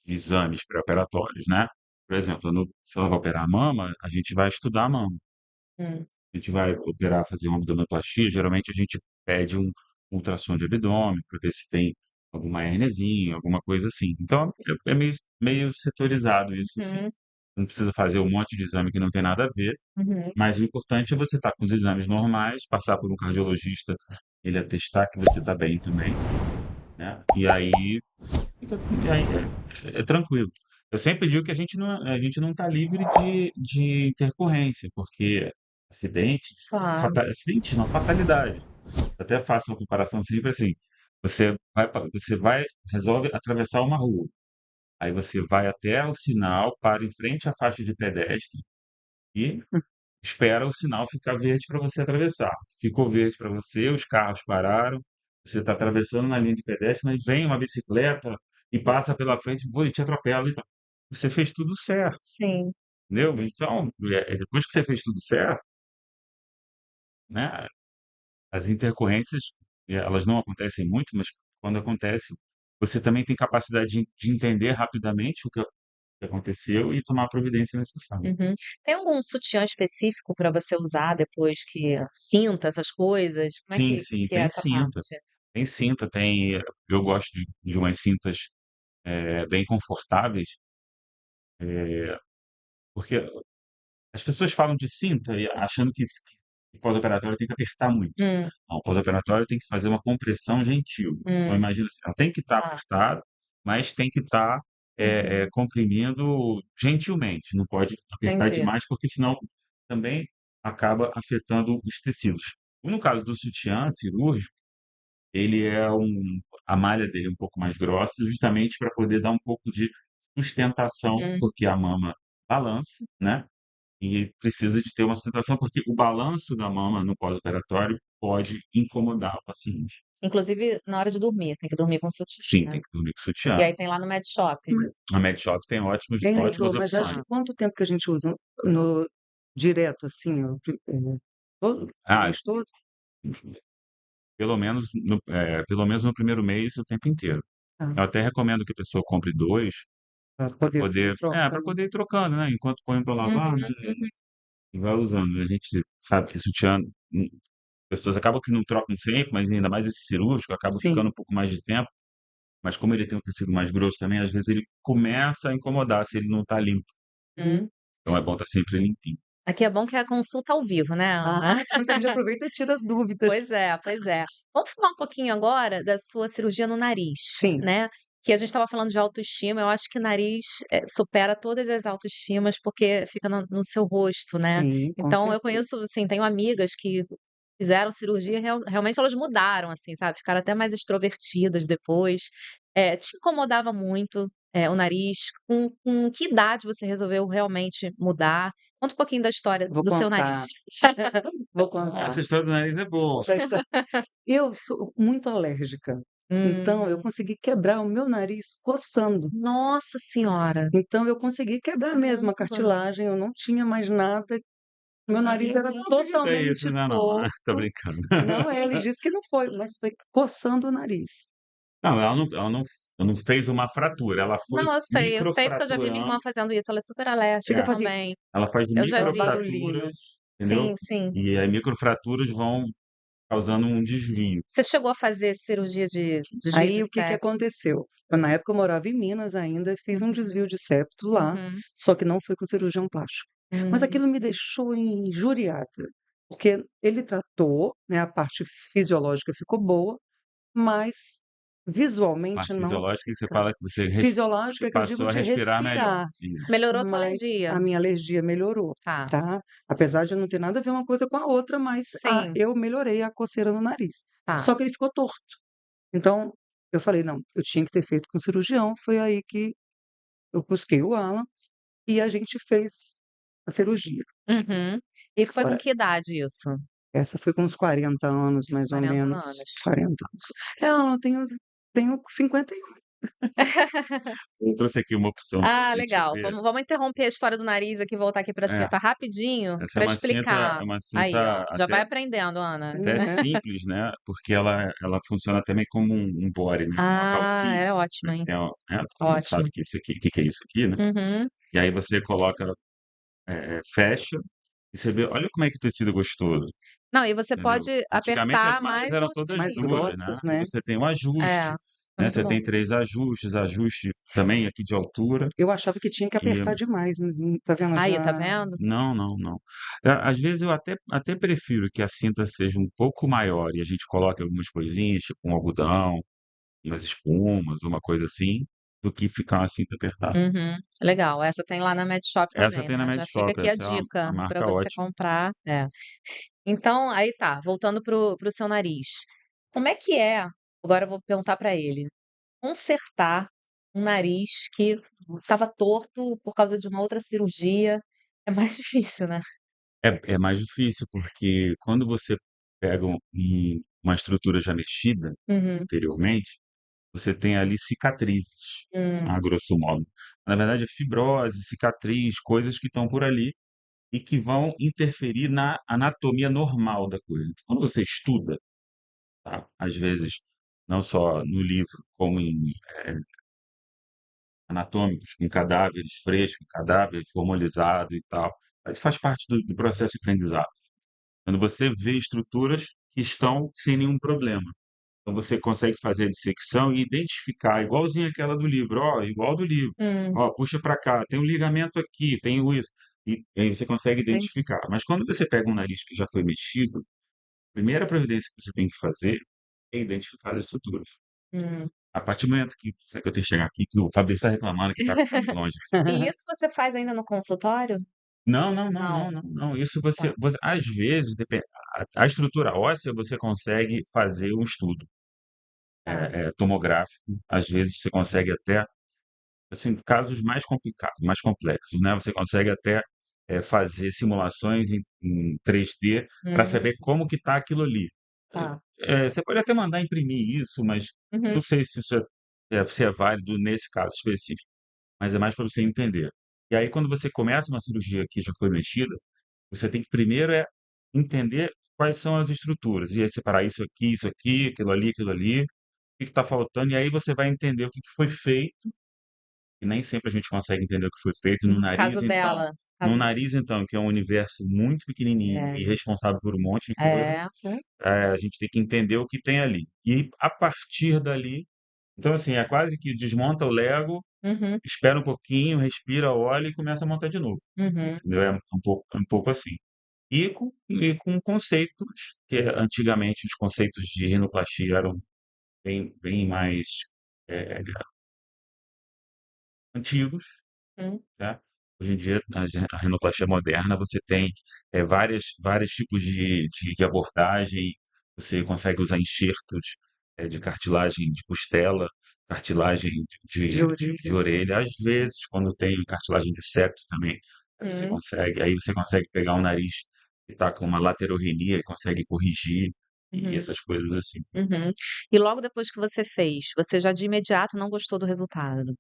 exames pré-operatórios, né? Por exemplo, se ela vai operar a mama, a gente vai estudar a mama. Hum, A gente vai operar, fazer uma abdominoplastia, geralmente a gente pede um ultrassom de abdômen para ver se tem alguma herniazinha, alguma coisa assim. Então, é meio setorizado isso, sim. uhum, Não precisa fazer um monte de exame que não tem nada a ver, uhum. mas o importante é você estar com os exames normais, passar por um cardiologista, ele atestar que você está bem também, né? E aí é tranquilo. Eu sempre digo que a gente não está livre de intercorrência, porque Claro. acidente não, fatalidade. Eu até faço uma comparação sempre assim, você vai, resolve atravessar uma rua, aí você vai até o sinal, para em frente à faixa de pedestre e espera o sinal ficar verde para você atravessar. Ficou verde para você, os carros pararam, você está atravessando na linha de pedestre, mas vem uma bicicleta e passa pela frente, pô, e te atropela e tal. Você fez tudo certo, Sim. entendeu? Então, depois que você fez tudo certo, né, as intercorrências, elas não acontecem muito, mas quando acontecem, você também tem capacidade de entender rapidamente o que aconteceu e tomar a providência necessária. Uhum. Tem algum sutiã específico para você usar depois que sinta essas coisas? Como é Sim, que sim, é tem essa cinta. parte? Tem cinta, eu gosto de umas cintas, bem confortáveis, porque as pessoas falam de cinta achando que pós-operatório tem que apertar muito. Hum, Não, pós-operatório tem que fazer uma compressão gentil. Então hum. imagina assim, ela tem que estar Tá. apertada, mas tem que estar, Uhum. comprimindo gentilmente, não pode apertar Entendi. demais, porque senão também acaba afetando os tecidos. No caso do sutiã cirúrgico, ele é a malha dele é um pouco mais grossa, justamente para poder dar um pouco de sustentação, Hum. porque a mama balança, né? E precisa de ter uma sustentação, porque o balanço da mama no pós-operatório pode incomodar o paciente. Inclusive na hora de dormir, tem que dormir com sutiã, Sim, né. tem que dormir com E sutiã. aí tem lá no Med Shop? Mas, A Medshop tem hein, ótimas doutor, mas acho opções. que quanto tempo que a gente usa no direto, assim, todo, o Ah, mês todo? pelo menos no primeiro mês, o tempo inteiro. Tá, Eu até recomendo que a pessoa compre 2 para para poder fazer troca, para né? poder ir trocando, né, enquanto põe para Uhum, lavar, né, uhum. e vai usando. A gente sabe que sutiã, pessoas acabam que não trocam sempre, mas ainda mais esse cirúrgico, acaba ficando Sim. um pouco mais de tempo, mas como ele tem um tecido mais grosso também, às vezes ele começa a incomodar se ele não está limpo. Hum. Então é bom estar sempre limpinho. Aqui é bom que é a consulta ao vivo, né, Ah, Ana? então a gente aproveita e tira as dúvidas. Pois é, pois é. Vamos falar um pouquinho agora da sua cirurgia no nariz, Sim, né, que a gente estava falando de autoestima, eu acho que o nariz, supera todas as autoestimas, porque fica no seu rosto, né. sim, com Então eu certeza. conheço, assim, tenho amigas que fizeram cirurgia e realmente elas mudaram, assim, sabe, ficaram até mais extrovertidas depois. Te incomodava muito, o nariz? Com que idade você resolveu realmente mudar? Conta um pouquinho da história Vou do seu nariz. contar, vou Essa contar. história do nariz é boa. Essa histó Eu sou muito alérgica, então eu Hum. consegui quebrar o meu nariz coçando. Nossa senhora! Então eu consegui quebrar mesmo a Caramba! cartilagem, eu não tinha mais nada, meu nariz era Não acredito totalmente nisso, né, não. Tô torto. brincando. Não, ele disse que não foi, mas foi coçando o nariz. Não, ela não fez uma fratura, ela foi Não, eu sei porque eu já vi minha irmã microfraturando. fazendo isso, ela é super alérgica Chega a É, fazer também. ela faz Eu já aquela vi. barulhinho. microfraturas, entendeu? Sim, sim. E aí microfraturas vão causando um desvio. Você chegou a fazer cirurgia de desvio de Aí o que que septo? aconteceu? Na época eu morava em Minas ainda, fiz um desvio de septo lá, Uhum. só que não foi com cirurgião plástico. Mas Hum. aquilo me deixou injuriada, porque ele tratou, né, a parte fisiológica ficou boa, mas visualmente Parte não fisiológica que você fica. fala que você Fisiológica que eu digo passou a de respirar melhor. respirar, Isso. Melhorou sua mas alergia? a minha alergia melhorou, Tá. tá? Apesar de não ter nada a ver uma coisa com a outra, mas Sim, eu melhorei a coceira no nariz. tá. Só que ele ficou torto. Então, eu falei: "Não, eu tinha que ter feito com cirurgião", foi aí que eu busquei o Alan e a gente fez a cirurgia. Uhum. E foi com Agora, que idade isso? essa foi com uns 40 anos, mais ou 40 menos, anos. 40 anos. É, Alan, eu tenho 51. Eu trouxe aqui uma opção pra Ah, gente legal. ver. Vamos interromper a história do nariz aqui e voltar aqui pra É, cinta rapidinho essa para explicar. é uma Aí, cinta ó, já vai aprendendo, Ana. até simples, né, porque ela funciona também como um body, né, uma Ah, calcinha. era A ótima, gente hein. tem todo mundo sabe Ótimo. que isso aqui que é isso aqui, né, Uhum. e aí você coloca, fecha, e você vê olha como é que o tecido é gostoso, Não, e você entendeu. pode Antigamente as apertar malhas mais eram os todas Mais músculos. duras, grossas, né, e né. você tem um É, ajuste, foi né, muito você bom. tem 3 ajustes, ajuste também aqui de altura, Eu achava que tinha que e apertar demais, mas tá vendo, Aí, tá já vendo? não, não, não. Às vezes eu até prefiro que a cinta seja um pouco maior e a gente coloque algumas coisinhas, tipo um algodão, umas espumas, uma coisa assim, do que ficar uma cinta apertada. Uhum. Legal, essa tem lá na Med Shop Essa também, tem na né, já fica Medshop, aqui a essa é dica uma para marca você ótima. comprar. É. Então, aí tá, voltando pro seu nariz. Como é que é, agora eu vou perguntar para ele, consertar um nariz que estava nossa. torto por causa de uma outra cirurgia? É mais difícil, né? É mais difícil, porque quando você pega uma estrutura já mexida Uhum. anteriormente, você tem ali cicatrizes, Hum. a grosso modo. Na verdade é fibrose, cicatriz, coisas que estão por ali e que vão interferir na anatomia normal da coisa. Então, quando você estuda, tá, às vezes, não só no livro, como em anatômicos, com cadáveres frescos, cadáver formalizado e tal, mas faz parte do processo de aprendizado. Quando você vê estruturas que estão sem nenhum problema. Então você consegue fazer a dissecção e identificar, igualzinho aquela do livro, ó, igual do livro. Hum. Ó, puxa para cá, tem um ligamento aqui, tem isso. E aí você consegue Entendi. identificar. Mas quando você pega um nariz que já foi mexido, a primeira providência que você tem que fazer é identificar as estruturas. Hum. A partir do momento que, será que eu tenho que chegar aqui, que o Fabrício está reclamando que está ficando longe. E isso você faz ainda no consultório? Não, não, não, Não. não, não, não. Isso Tá. às vezes, a estrutura óssea você consegue fazer um estudo Tá. tomográfico. Às vezes você consegue até, assim, casos mais complicados, mais complexos, né? Você consegue até fazer simulações em 3D para Hum, saber como que está aquilo ali. tá. Você pode até mandar imprimir isso, mas Uhum. não sei se isso se é válido nesse caso específico, mas é mais para você entender. E aí, quando você começa uma cirurgia que já foi mexida, você tem que primeiro entender quais são as estruturas, e aí separar isso aqui, aquilo ali, o que está faltando, e aí você vai entender o que que foi feito, e nem sempre a gente consegue entender o que foi feito no nariz, Caso então. dela. No Caso nariz, então, que é um universo muito pequenininho e é. responsável por um monte de coisa, É. a gente tem que entender o que tem ali. E a partir dali, então assim, é quase que desmonta o Lego, Uhum, espera um pouquinho, respira, olha e começa a montar de novo. uhum, Entendeu? É um pouco assim. E com conceitos que antigamente os conceitos de rinoplastia eram bem mais eh, antigos, hum, né? Hoje em dia, a rinoplastia moderna, você tem vários tipos de abordagem, você consegue usar enxertos de cartilagem de costela, cartilagem de de orelha. orelha, às vezes, quando tem cartilagem de septo também, hum, aí você consegue pegar um nariz que está com uma laterorrenia e consegue corrigir, e uhum, essas coisas assim. uhum. E logo depois que você fez, você já de imediato não gostou do resultado?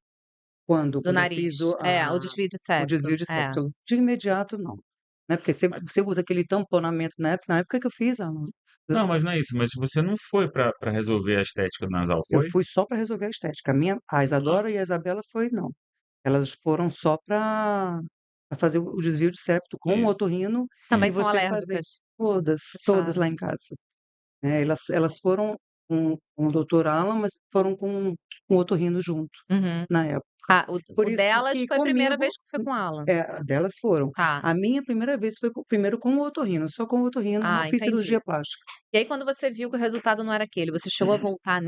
Quando? Do Quando eu fiz nariz? É, o desvio de o septo. desvio de É. septo. De imediato, não. Né, porque você usa aquele tamponamento na época que eu fiz, eu Não, mas não é isso, mas você não foi para resolver a estética nasal, eu foi? fui só para resolver a estética. A Isadora e a Isabela foi não. Elas foram só para fazer o desvio de septo com o Isso, otorrino Também e isso. são você fazer alérgicas? todas Puxado. lá em casa. Elas foram com o doutor Alan, mas foram com o otorrino junto, Uhum. na época. Ah, Por o isso delas que foi a primeira comigo vez que foi com Alan? delas foram. Tá. A minha primeira vez foi primeiro com o otorrino, só com o otorrino, não Ah, fiz entendi. cirurgia plástica. E aí quando você viu que o resultado não era aquele, você chegou a voltar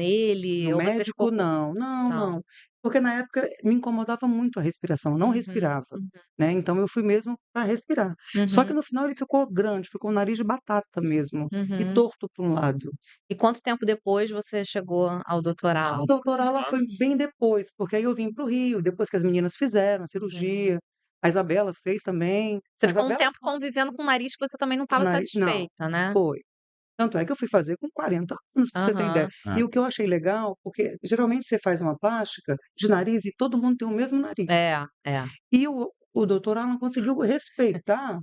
No nele ou você ficou médico, com não. Não, não. não. Porque na época me incomodava muito a respiração, eu não Uhum, respirava, uhum, né, então eu fui mesmo para respirar. Só que uhum, no final ele ficou grande, ficou um nariz de batata mesmo, e uhum. torto para um lado. E quanto tempo depois você chegou ao doutorado? O doutorado ela Quantos foi anos? bem depois, porque aí eu vim para o Rio, depois que as meninas fizeram a Uhum. cirurgia, a Isabela fez também. Você A ficou um Isabela tempo convivendo com o nariz que você também não com o estava nariz não, satisfeita, né? foi. Tanto é que eu fui fazer com 40 anos, pra você ter ideia. Aham. E É. o que eu achei legal, porque geralmente você faz uma plástica de nariz e todo mundo tem o mesmo nariz. É, é. E o doutor Alan conseguiu respeitar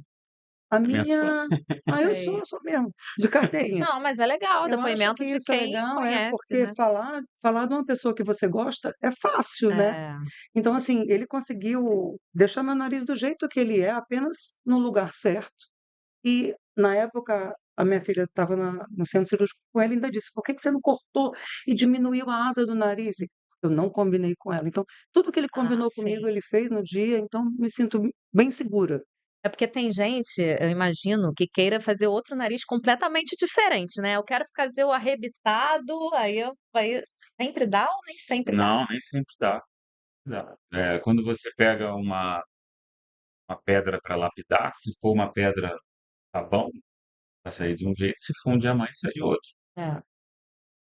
a É minha fã. minha Sei. eu sou mesmo, de carteirinha. Não, mas é legal, o Eu acho depoimento que de isso é quem legal, conhece, porque né. falar de uma pessoa que você gosta é fácil, né. É. Então, assim, ele conseguiu deixar meu nariz do jeito que ele é, apenas no lugar certo. E, na época, a minha filha estava no centro cirúrgico com ela e ainda disse: "Por que que você não cortou e diminuiu a asa do nariz?" E eu não combinei com ela. Então, tudo que ele Ah, combinou comigo, sim. ele fez no dia, então me sinto bem segura. É porque tem gente, eu imagino, que queira fazer outro nariz completamente diferente, né. Eu quero fazer o arrebitado, aí sempre dá ou nem sempre dá? Não, nem sempre dá. Quando você pega uma pedra para lapidar, se for uma pedra sabão, vai sair de um jeito, se for um diamante, sai de outro. É.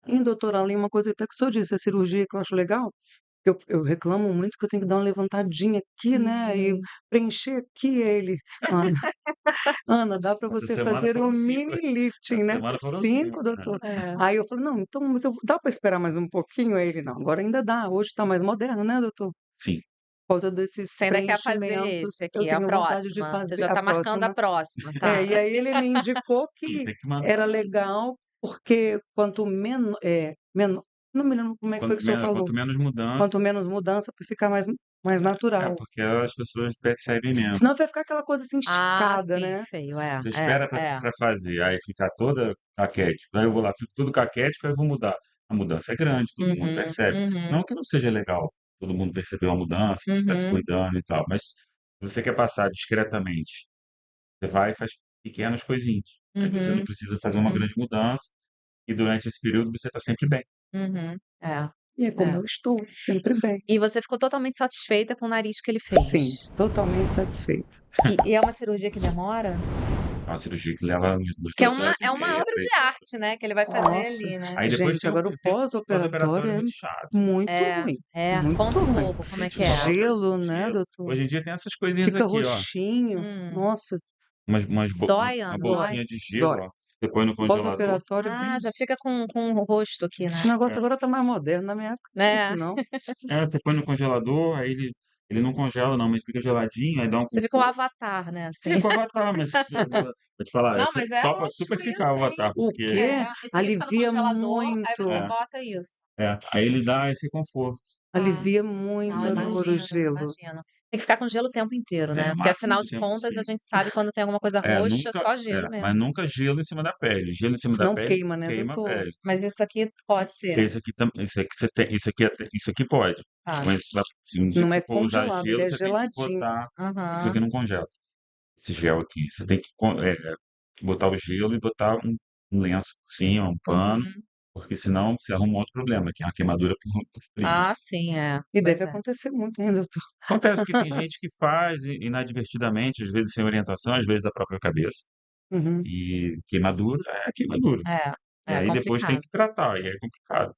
E, doutora Além, uma coisa até que o senhor disse, a cirurgia que eu acho legal, eu reclamo muito que eu tenho que dar uma levantadinha aqui, né, e Uhum. preencher aqui ele. Ana, Ana, dá para Essa você semana fazer um foram 5. mini lifting, Essa né? semana foram 5, 5, né. doutor? É. Aí eu falei: "Não, então, mas dá para esperar mais um pouquinho?" Aí ele: "Não, agora ainda dá, hoje está mais moderno, né, doutor? Sim. Por causa desses Você ainda quer fazer esse preenchimentos, eu aqui, a tenho vontade de próxima, você fazer já a tá marcando a próxima". próxima, tá. E aí ele me indicou que Tem que mandar era mesmo. legal, porque quanto não me lembro como é que foi que o senhor falou. Quanto menos Quanto mudança, menos mudança, para ficar mais natural. porque as pessoas percebem mesmo. Senão vai ficar aquela coisa assim Ah, esticada, sim, né. feio, é, Você é, espera é. para fazer, aí ficar toda caquético, aí eu vou lá, fico todo caquético, aí eu vou mudar. A mudança é grande, todo mundo Uhum, percebe. uhum, Não que não seja legal, todo mundo percebeu a mudança, você está se uhum, cuidando e tal, mas se você quer passar discretamente, você vai e faz pequenas coisinhas. Aí você não uhum, precisa fazer uma uhum, grande mudança, e durante esse período você está sempre bem. uhum, é. E é como É. eu estou, sempre bem. E você ficou totalmente satisfeita com o nariz que ele Sim, fez? totalmente satisfeita. E é uma cirurgia que demora? É uma cirurgia que leva dos Que é 2 uma horas e é uma meia, obra 3 de arte, né, que ele vai fazer Nossa, ali, né. Aí depois gente, tem o agora o tem o pós-operatório pós-operatório é muito chato. muito É, ruim, conta muito um ruim. pouco como é Gente, que é. coloca Gelo, né, gelo. doutor? Hoje em dia tem essas coisinhas Fica aqui, ó, roxinho. Hum. Nossa, Dói, uma Ana, dói? bolsinha de dói. gelo, ó, você põe no congelador. Pós-operatório Ah, bem. já fica com o rosto aqui, né. Esse negócio É. agora tá mais moderno. Na minha época não tinha isso, É. não. Você põe no congelador, aí ele não congela não, mas fica geladinho, aí dá um Você fica o conforto. Avatar, né, assim. Fica o Avatar, mas vou te falar, Não, você mas é topa super ótimo ficar o isso, hein. Avatar, O porque quê? Isso aqui fica no Alivia congelador, aí você é, muito. bota isso. aí ele dá esse conforto. Tá. Alivia Não, muito Entendeu? pôr o imagino, gelo. imagino. Tem que ficar com gelo o tempo inteiro, É, né, o porque máximo afinal de de tempo contas a possível. gente sabe quando tem alguma coisa roxa, só gelo Mas mesmo. nunca gelo em cima da pele. Gelo em cima da Senão pele queima, né, queima a doutor? pele. Mas isso aqui pode ser. Esse aqui você tem, isso aqui pode. Tá. Mas se um dia que Não é você for usar congelado, ele gelo, é você tem que geladinho. botar. Isso aqui Aham. não congela. Esse gel aqui. Você tem que botar o gelo e botar um lenço por cima, um pano, Uhum. porque senão você arruma um outro problema, que é uma queimadura por frio. Ah, sim, é. E Pois deve é. acontecer muito, hein, doutor? Acontece porque tem gente que faz inadvertidamente, às vezes sem orientação, às vezes da própria cabeça. Uhum. E queimadura é queimadura. E É aí depois tem complicado. que tratar, e aí é complicado.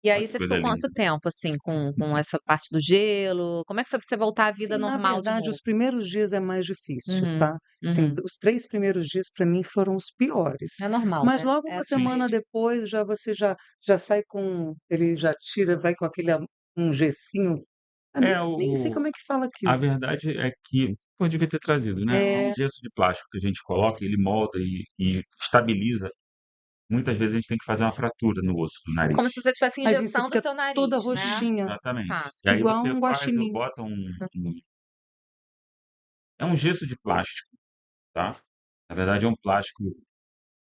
E Olha aí que você coisa ficou quanto linda. tempo, assim, com essa parte do gelo? Como é que foi pra você voltar à vida Sim, na normal de verdade, novo? os primeiros dias é mais difícil, Uhum, tá? Sim, uhum. os 3 primeiros dias para mim foram os piores. É normal, Mas né, logo é uma assim semana mesmo. depois você já sai com ele já tira, vai com aquele um gessinho, É, nem sei como é que fala a aquilo. verdade é que, pô, eu devia ter trazido, né? É um É, gesso de plástico que a gente coloca, ele molda e estabiliza. Muitas vezes a gente tem que fazer uma fratura no osso do nariz. Como se você estivesse a gente você engessando o fica seu toda nariz, né. roxinha, Exatamente. Tá. E aí igual você um faz, guaxinim. bota é um gesso de plástico, tá? Na verdade é um plástico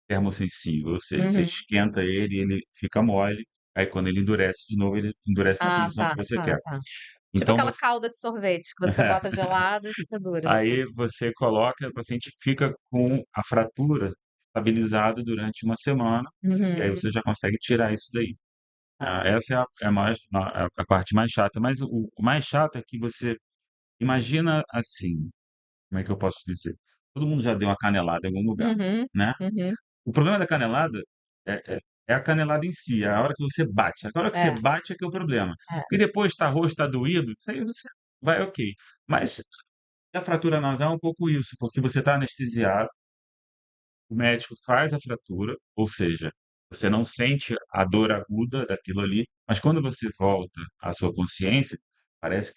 termossensível, ou seja, você Uhum. esquenta ele, ele fica mole, aí quando ele endurece de novo, ele endurece na Ah, posição que tá, você tá, quer. tá. Tipo Então aquela você calda de sorvete que você bota gelado e fica dura. aí você coloca, o paciente fica com a fratura estabilizada durante uma semana, e aí Uhum. você já consegue tirar isso daí. Essa é a parte mais chata, mas o mais chato é que você imagina assim, como é que eu posso dizer? Todo mundo já deu uma canelada em algum lugar, Uhum, né? uhum. O problema da canelada é a canelada em si, é a hora que você bate. A hora que você É, bate é que é o problema. é. E depois está roxo, está doído, isso aí você vai ok. Mas a fratura nasal é um pouco isso, porque você está anestesiado, o médico faz a fratura, ou seja, você não sente a dor aguda daquilo ali, mas quando você volta à sua consciência, parece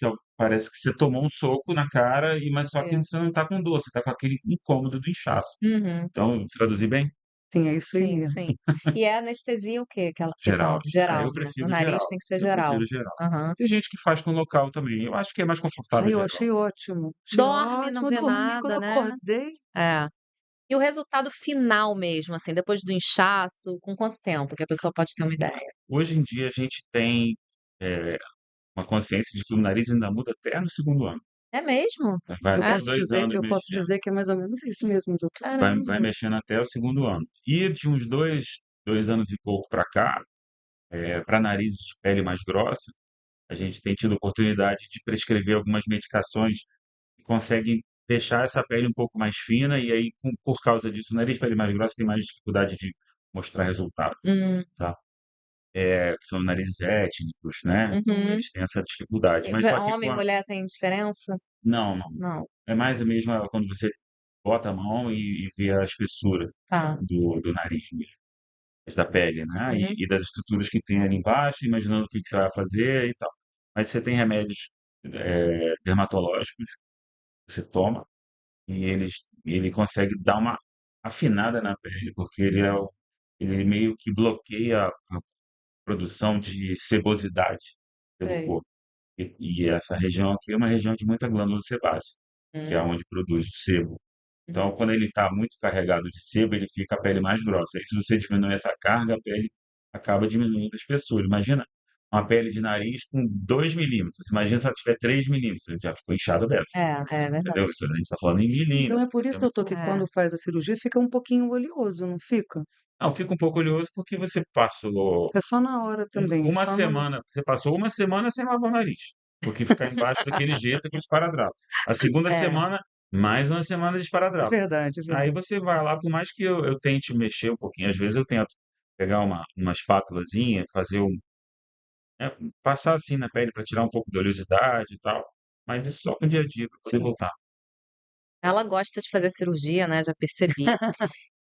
que você tomou um soco na cara, mas só que Entendi. você não está com dor, você está com aquele incômodo do inchaço. Uhum. Então, traduzir bem? Sim, é isso aí Sim, mesmo. sim. E é anestesia o quê que ela que Geral. toma? Geral, Eu né. No prefiro nariz geral. tem que ser Eu geral. prefiro geral. Aham. Tem gente que faz com local também. Eu acho que é mais confortável Ai, eu geral. achei ótimo, achei Dorme, não ótimo, eu vê dormi quando nada, eu né. acordei. É. E o resultado final mesmo, assim, depois do inchaço, com quanto tempo que a pessoa pode ter uma ideia? Hoje em dia a gente tem uma consciência de que o nariz ainda muda até no segundo ano. É mesmo? Vai Eu até É? posso 2 dizer anos eu posso mexendo. dizer que é mais ou menos isso mesmo, doutor. Vai Caramba. mexendo até o segundo ano. E de uns 2 anos e pouco para cá, para narizes de pele mais grossa, a gente tem tido oportunidade de prescrever algumas medicações que conseguem deixar essa pele um pouco mais fina e aí, por causa disso, o nariz de pele mais grossa tem mais dificuldade de mostrar resultado, Hum. tá? Que são narizes étnicos, né? Então Uhum. eles têm essa dificuldade. E Mas só que homem e mulher tem diferença? não, não. Não. É mais a mesma quando você bota a mão e vê a espessura Tá. do nariz mesmo, da pele, né? Uhum. E das estruturas que tem ali embaixo, imaginando o que que você vai fazer e tal. Mas você tem remédios dermatológicos que você toma e ele consegue dar uma afinada na pele, porque ele meio que bloqueia a produção de sebosidade pelo Sei. corpo. E essa região aqui é uma região de muita glândula sebácea, que é Hum. onde produz o sebo. Então, Uhum. quando ele está muito carregado de sebo, ele fica a pele mais grossa. Aí, se você diminui essa carga, a pele acaba diminuindo a espessura. Imagina uma pele de nariz com 2 milímetros. Imagina se ela tiver 3 milímetros, já ficou inchada dessa. É Entendeu? verdade. Isso a gente está falando em Então é milímetros. por isso, Então, doutor, que É. quando faz a cirurgia fica um pouquinho oleoso, não fica? Não, fica um pouco oleoso porque você passou É só na hora também, uma só no semana, você passou uma semana sem lavar o nariz, porque ficar embaixo daquele jeito, aquele esparadrapo. A segunda É. semana, mais uma semana de é esparadrapo. verdade, é Aí verdade. você vai lá, por mais que eu tente mexer um pouquinho, às vezes eu tento pegar uma espátulazinha, fazer né, passar assim na pele para tirar um pouco da oleosidade e tal, mas isso só com o dia a dia, para poder Sim. voltar. Ela gosta de fazer cirurgia, né, já percebi.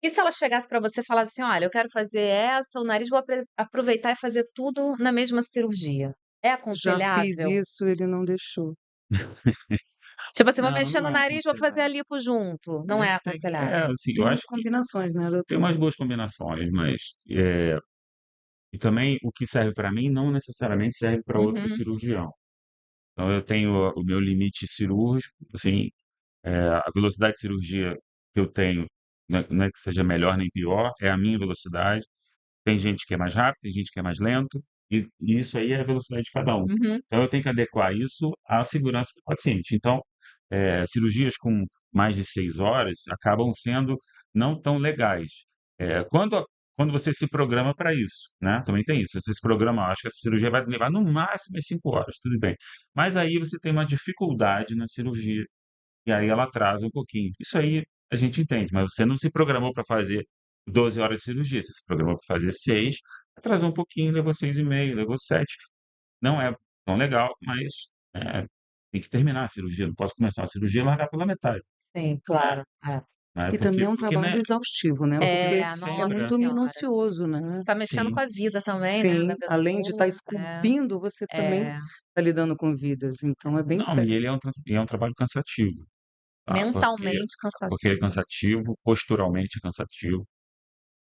E se ela chegasse pra você e falasse assim: "Olha, eu quero fazer essa, o nariz, vou aproveitar e fazer tudo na mesma cirurgia". É Já fiz aconselhável? isso, ele não deixou. Tipo assim, vou Não, mexer não no é nariz, vou fazer a aconselhável. lipo junto, A não é gente tem que aconselhável? assim, eu Tem umas acho que combinações, né, tem doutor? umas boas combinações, mas, e também o que serve para mim não necessariamente serve para outro Uhum, cirurgião. Então eu tenho o meu limite cirúrgico, assim, a velocidade de cirurgia que eu tenho, não é que seja melhor nem pior, é a minha velocidade. Tem gente que é mais rápido, tem gente que é mais lento, e isso aí é a velocidade de cada um. uhum. Então eu tenho que adequar isso à segurança do paciente. Então, cirurgias com mais de 6 horas acabam sendo não tão legais. Quando você se programa para isso, né, também tem isso, você se programa: "Acho que essa cirurgia vai levar no máximo as 5 horas", tudo bem. Mas aí você tem uma dificuldade na cirurgia, e aí ela atrasa um pouquinho. Isso aí a gente entende, mas você não se programou para fazer 12 horas de cirurgia, você se programou para fazer 6, atrasou um pouquinho, levou 6,5, levou 7. Não é tão legal, mas, tem que terminar a cirurgia, não posso começar a cirurgia e largar pela metade, Sim, né, claro. É. né, E também é um porque, trabalho né, exaustivo, né, porque porque É, é nossa sempre muito senhora. minucioso, Você né. tá mexendo com sim. a vida também, né, da Sim, além de estar pessoa. É, esculpindo, você também é. está lidando com vidas, então é bem Não, e sério. ele é um trabalho cansativo, tá, Mentalmente porque é cansativo. cansativo, posturalmente é cansativo.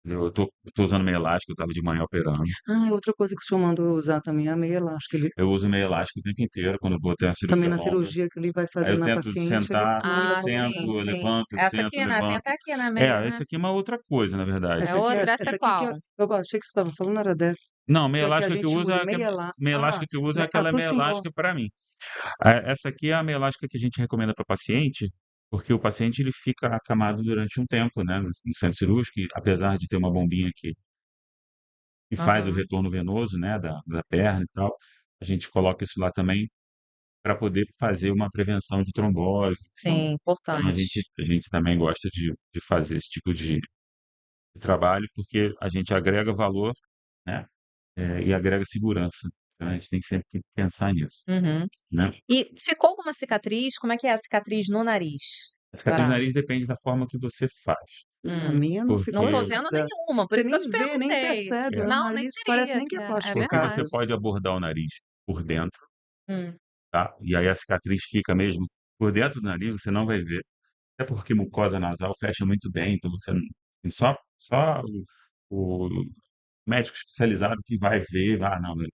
Eu tô usando meia elástica, eu estava de manhã operando. Ah, outra coisa que o senhor mandou eu usar também é a meia elástica, ele Eu uso meia elástica o tempo inteiro quando eu vou ter uma também cirurgia na longa. cirurgia que ele vai Aí fazer eu na tento paciente, ele sentar, manda Ah, colocar. sim, sento, eu sim. levanto, Essa sento, aqui, né, tem levanto. até aqui na meia, né. Essa aqui é uma outra coisa, na verdade. É Essa aqui é outra, essa é essa aqui que qual? eu achei que você estava falando era dessa, Não, meia que a elástica que eu gente uso usa é meia lá meia elástica que eu uso é ah, aquela para o meia senhor. elástica para mim. Essa aqui é a meia elástica que a gente recomenda para paciente, porque o paciente ele fica acamado durante um tempo, né, no centro cirúrgico, e apesar de ter uma bombinha que faz o Aham. retorno venoso, né, da perna e tal, a gente coloca isso lá também para poder fazer uma prevenção de trombose. Então, Sim, então importante. a gente também gosta de fazer esse tipo de trabalho, porque a gente agrega valor, né, e agrega segurança. Então a gente tem sempre que pensar nisso, Uhum. né. E ficou alguma cicatriz? Como é que é a cicatriz no nariz? A cicatriz no Dourado? nariz depende da forma que você faz, A Hum. minha não Não ficou tô porque vendo nada. nenhuma, por Você isso que eu nem te vê, nem perguntei. percebe, o Não, nem nariz parece teria, nem que é é porque você verdade. plastificado. pode abordar o nariz por dentro, Hum. tá, e aí a cicatriz fica mesmo por dentro do nariz, você não vai ver. Até porque mucosa nasal fecha muito bem, então você não, só o médico especializado que vai ver, "Ah, não, vou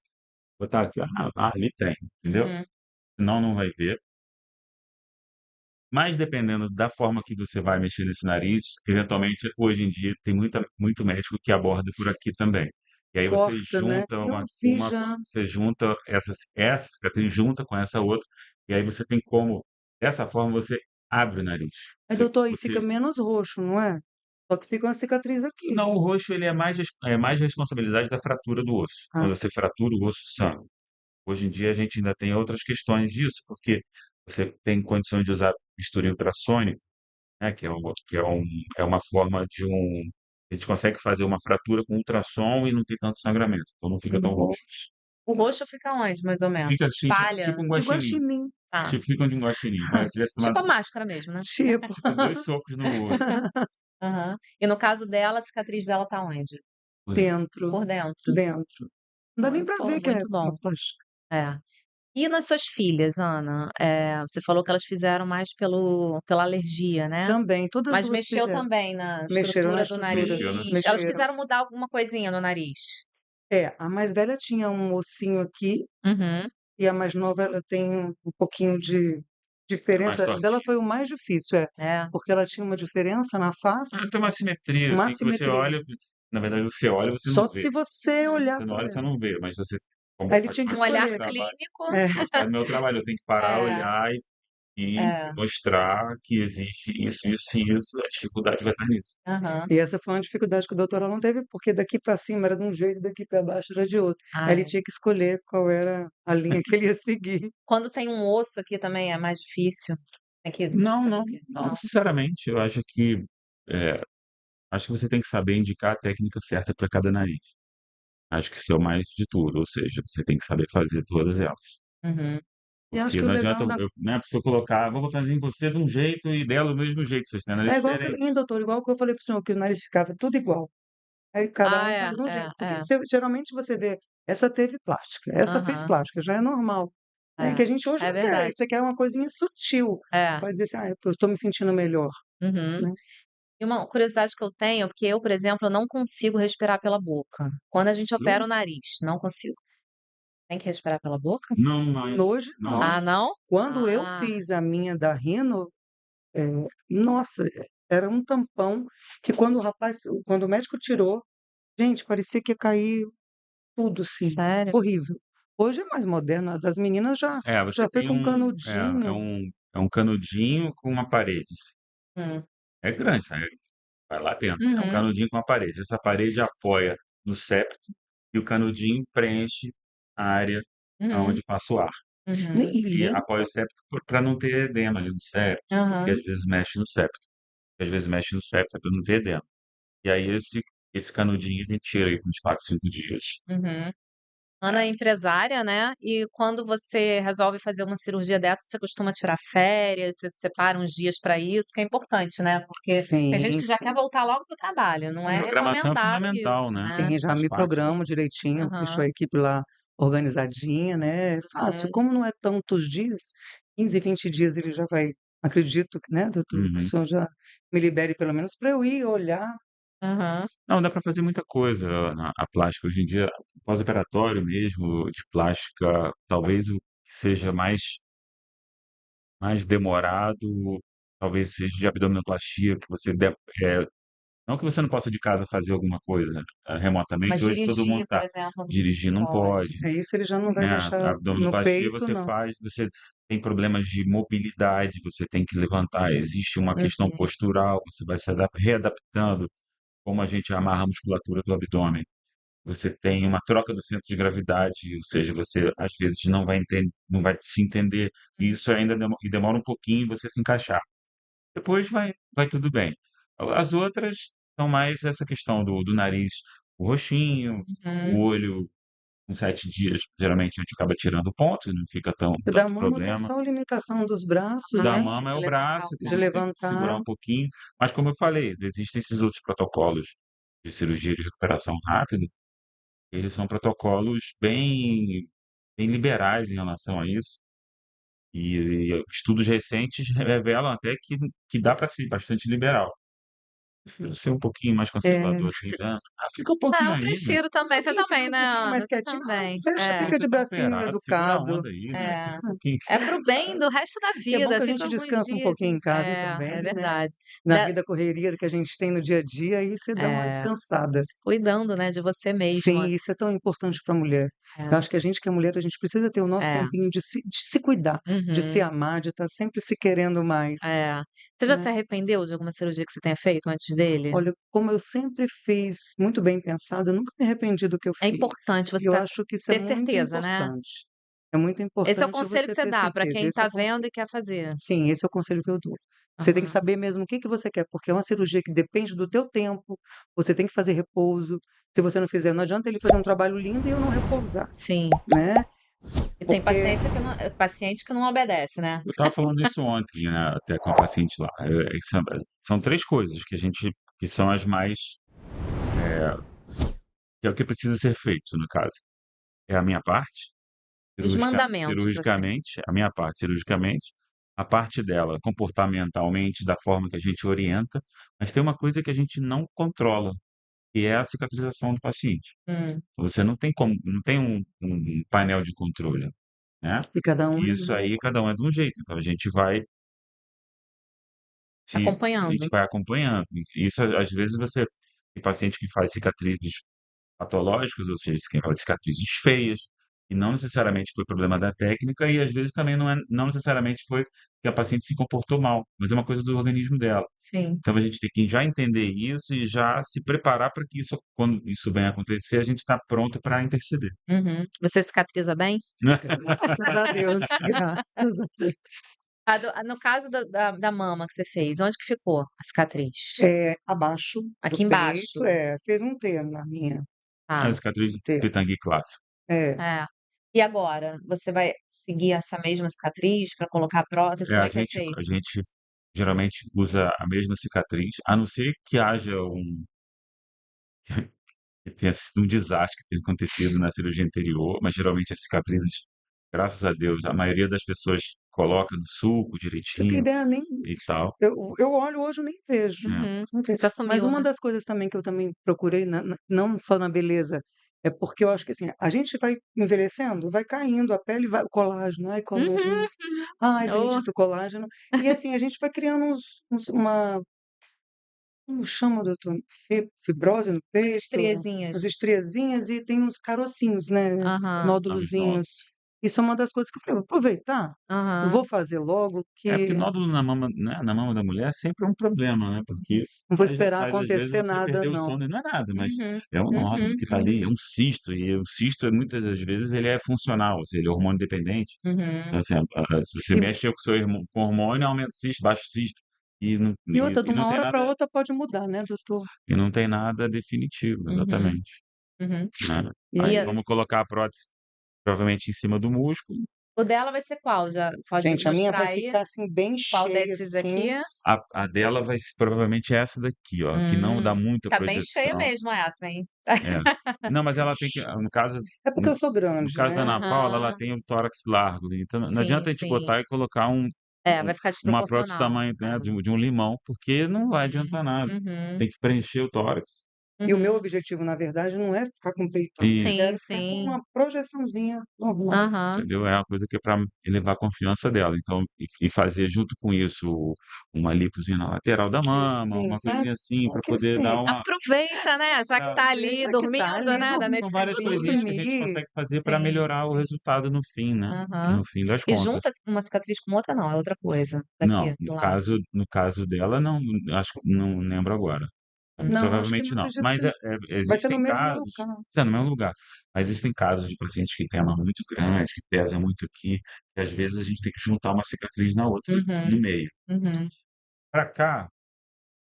botar aqui, ali tem", entendeu? Uhum. Senão não vai ver. Mas dependendo da forma que você vai mexer nesse nariz, eventualmente, hoje em dia, tem muito médico que aborda por aqui também. E aí Corta, né. Eu vi já. você junta essa cicatriz junta com essa outra, e aí você tem como dessa forma você abre o nariz. Mas Você doutor, aí fica você menos roxo, não é? Só que fica uma cicatriz aqui. não, o roxo ele é mais responsabilidade da fratura do osso. Ah, Quando você fratura, o osso sangra. Hoje em dia a gente ainda tem outras questões disso, porque você tem condições de usar bisturi ultrassônico, né, é uma forma de a gente consegue fazer uma fratura com ultrassom e não ter tanto sangramento, então não fica tão boa. roxo. O roxo fica onde, mais ou menos? Fica Se assim, tipo espalha? um De guaxinim, guaxinim. Tá. fica de um guaxinim, né, se tivesse Tipo tomado a máscara mesmo, né? Tipo, tipo 2 socos no olho, Aham. E no caso dela, a cicatriz dela tá onde? por dentro. dentro, Por dentro. dentro. Não dá nem pra Pô, ver que é muito uma bom. plástica. É. E nas suas filhas, Ana? Você falou que elas fizeram mais pela alergia, né? Também, todas as Mas 2 mexeu fizeram. também na Mexeram na estrutura do estrutura, Mexeu na nariz? Elas mexeram. quiseram mudar alguma coisinha no nariz? É, a mais velha tinha um ossinho aqui, Uhum. e a mais nova ela tem um pouquinho de é mais diferença. A dela tortinho. foi o mais difícil, É. porque ela tinha uma diferença na face, Tem uma simetria, uma assim, que você assimetria. olha, na verdade você olha, você não Só vê. se você Hum. olhar Você não para olha, você ela. não vê, mas você, como Aí ele faz tinha que Um parte do meu olhar escolher. trabalho, clínico. É, faz do meu trabalho, eu tenho que parar, É. olhar e É. mostrar que existe isso, isso e isso, a dificuldade vai estar nisso. Aham. E essa foi uma dificuldade que o doutor Alan teve, porque daqui para cima era de um jeito, daqui para baixo era de outro. Aí ele Ai. tinha que escolher qual era a linha que ele ia seguir. Quando tem um osso aqui também é mais difícil. Tem que Não, fazer o não, quê? não Não? necessariamente. Eu é, acho que você tem que saber indicar a técnica certa para cada nariz. Acho que isso é o mais de tudo, ou seja, você tem que saber fazer todas elas. Uhum. E acho Porque que o não adianta legal da né, a pessoa colocar, vou fazer em você de um jeito e dela do mesmo jeito, vocês têm nariz é igual que, hein, diferente. doutor, igual que eu falei pro senhor, que o nariz ficava tudo igual. Aí cada Ah, um é, faz de um é, jeito. Porque é. geralmente você vê, essa teve plástica, essa fez Aham. plástica, já é normal. Né? É. Que a gente hoje É não quer, verdade. você quer uma coisinha sutil. É. Pode dizer assim, ah, eu estou me sentindo melhor, Uhum. né? E uma curiosidade que eu tenho, porque eu, por exemplo, eu não consigo respirar pela boca. Quando a gente opera o nariz, não consigo. Tem que respirar pela boca? Não mais, Hoje não não. Ah, mais. não? Quando eu Ah. fiz a minha da Rino, é, nossa, era um tampão que quando o médico tirou, gente, parecia que ia cair tudo, assim, Sério? horrível. Hoje é mais moderno, a das meninas Você já foi tem com canudinho. é um canudinho com uma parede. Hum. É grande, né? Vai lá dentro. É um Uhum. canudinho com uma parede. Essa parede apoia no septo e o canudinho preenche a área Uhum. onde passa o ar. Uhum. E E apoia o septo para não ter edema ali no septo, porque Aham. às vezes mexe no septo. Às vezes mexe no septo para não ter edema. E aí esse canudinho a gente tira aí com uns 4, 5 dias. Uhum. Ana É. é empresária, né? E quando você resolve fazer uma cirurgia dessa, você costuma tirar férias, você separa uns dias para isso, que é importante, né? Porque tem gente sim, que já sim. quer voltar logo pro trabalho, não A é programação é recomendado fundamental, isso, né? né? Sim, já Faz me parte. programo direitinho, deixo Aham. a equipe lá organizadinha, né, é fácil. Uhum. Como não é tantos dias, 15, 20 dias ele já vai acredito que, né, doutor, que o Uhum. senhor já me libere pelo menos para eu ir olhar. Aham. Não, dá para fazer muita coisa. A plástica hoje em dia, pós-operatório mesmo, de plástica, talvez o que seja mais demorado, talvez seja de abdominoplastia, que não que você não possa de casa fazer alguma coisa Mas remotamente, hoje todo mundo dirigir, por está exemplo, dirigir, não não pode. pode, É isso, ele já não vai né? A deixar no abdominoplastia peito você não. faz, você tem problemas de mobilidade, você tem que levantar, existe uma questão Uhum. postural, você vai se readaptando, como a gente amarra a musculatura do abdômen. Você tem uma troca do centro de gravidade, ou seja, você às vezes não vai se entender, e isso ainda demora um pouquinho você se encaixar. Depois vai tudo bem. As outras são mais essa questão do nariz, o roxinho, o Uhum. olho, com 7 dias, geralmente a gente acaba tirando o ponto, não fica O da tanto mama tem problema. só a limitação dos braços, Da né, Ah, mama é de o levantar braço, o de que tem que segurar levantar. um pouquinho, mas como eu falei, existem esses outros protocolos de cirurgia de recuperação rápida, eles são protocolos bem liberais em relação a isso, e estudos recentes revelam até que dá para ser bastante liberal. Prefiro ser um pouquinho mais É, conservador, assim, né? "Ah, fica um Ah, pouquinho eu aí, né? prefiro também. Você fica também, um né, pouquinho Ana? mais Você quietinho, ah, também. fecha, É, fica Você de tá bracinho operado, segura a educado. onda aí, né? Fica é. um pouquinho". É pro bem do resto da E é bom vida, que a fica gente alguns descansa um dias pouquinho em casa também, é né, verdade. na Da vida correria que a gente tem no dia a dia, aí você dá uma é, descansada. cuidando, né, de você mesma. Sim, isso é tão importante para a mulher. Eu É, acho que a gente que é mulher, a gente precisa ter o nosso é. tempinho de se cuidar, de se Uhum. amar, de estar sempre se querendo mais, É. Você já né. se arrependeu de alguma cirurgia que você tenha feito antes dele? Olha, como eu sempre fiz muito bem pensado, eu nunca me arrependi do que eu É importante importante e você eu acho que isso é ter muito certeza, né. importante. É muito Esse é o importante conselho que você você ter dá para certeza, quem esse é tá o conse vendo e quer fazer. sim, esse é o conselho que eu dou. Você tem que Aham. saber mesmo o que que você quer, porque é uma cirurgia que depende do teu tempo, você tem que fazer repouso, se você não fizer, não adianta ele fazer um trabalho lindo e eu não repousar, Sim. né, E tem porque paciente que não obedece, né. Eu estava falando isso ontem, né, até com a paciente lá. São 3 coisas que são as mais, que é o que precisa ser feito, no caso. É a minha parte, Os mandamentos, assim. cirurgicamente, a minha parte cirurgicamente, a parte dela comportamentalmente, da forma que a gente orienta, mas tem uma coisa que a gente não controla, que é a cicatrização do paciente. Hum. Você não tem um painel de controle, né. e cada um é Isso aí único. cada um é de um jeito, então a Acompanhando. gente vai acompanhando. Isso às vezes você tem paciente que faz cicatrizes patológicas, ou seja, quem faz cicatrizes feias, e não necessariamente foi problema da técnica e às vezes também não necessariamente foi que a paciente se comportou mal, mas é uma coisa do organismo dela. Sim. Então a gente tem que já entender isso e já se preparar para que isso, quando isso venha a acontecer, a gente está pronto para interceder. Uhum. Você cicatriza bem? Graças a Deus, graças a Deus. No caso da mama que você fez, onde que ficou a cicatriz? Abaixo do Aqui embaixo. peito, fez um T na minha, É a Tá. cicatriz de T. Pitangui clássico. É, É. E agora? Você vai seguir essa mesma cicatriz para colocar a prótese? Como A é que é gente, a feito? gente geralmente usa a mesma cicatriz, a não ser que haja que tenha sido um desastre que tenha acontecido na cirurgia anterior, mas geralmente as cicatrizes, graças a Deus, a maioria das pessoas coloca no sulco você tem direitinho ideia, nem e tal. eu olho hoje, eu nem vejo, É. Uhum. não vejo. Já Mas sumiu, uma né? das coisas também que eu também procurei não só na beleza, é porque eu acho que, assim, a gente vai envelhecendo, vai caindo, a pele vai o colágeno, ai Uhum. colágeno, ai Oh, bendito colágeno. E, assim, a gente vai criando uma como chama, doutor? Fibrose no as peito, as estriazinhas. estriazinhas e tem uns carocinhos, né, Aham, Os nódulos. nódulozinhos. Isso é uma das coisas que eu falei: "Vou aproveitar, eu aham. vou fazer logo É porque que nódulo na mama, né, na mama da mulher é sempre um problema, né? Porque isso não vou faz, esperar faz às vezes acontecer você nada perder o não". sono e não é nada, mas Uhum, é um nódulo uhum, que está ali, é um cisto, e o cisto, muitas das vezes, ele é funcional, ou seja, ele é hormônio dependente. uhum. Então, assim, se você E mexe com o seu com hormônio, aumenta o cisto, baixa o cisto, e outra, de e não uma tem hora para nada, outra pode mudar, né, doutor? e não tem nada definitivo, Uhum, exatamente. uhum. Né? E E Aí a vamos colocar a prótese provavelmente em cima do músculo. o dela vai ser qual? Já pode gente, a minha mostrar vai aí ficar, assim, bem qual cheia, desses aqui? assim. A dela vai ser provavelmente essa daqui, ó, que não dá muita Tá bem cheia projeção. mesmo essa, hein? É. Não, mas ela tem que, É porque eu sou no grande, caso da né. Ana Paula, ela Aham. tem o tórax largo, então não Sim, adianta a gente sim. botar e colocar É, vai ficar uma prótese do desproporcional. tamanho, É. né, de um limão, porque não vai adiantar nada. Uhum, Tem que preencher o tórax. E o meu uhum. objetivo, na verdade, não é ficar com peitão, eu Isso, Sim, quero ficar com sim. uma projeçãozinha normal. Aham. entendeu? É uma coisa que é para elevar a confiança dela. Então, e fazer junto com isso uma lipozinha na lateral da Que mama, assim, uma sabe, coisinha assim, para que poder assim, dar uma. Aproveita, né, já que tá ali já que tá dormindo, ali né, da São várias vou coisinhas que a anestesia. gente dormir. consegue fazer para Sim, melhorar o sim. resultado no fim, né? Aham. No fim das E contas. junta uma cicatriz com outra não, é outra coisa, Não, daqui do lado. no caso dela, não, acho que não lembro agora. Não, acho que Provavelmente não, não. acredito que Mas não. Vai ser no existem mesmo casos, local. isso é no mesmo lugar, mas existem casos de pacientes que têm a mama muito grande, que pesa muito aqui, que às vezes a gente tem que juntar uma cicatriz na outra, no Uhum, meio. uhum. Para cá,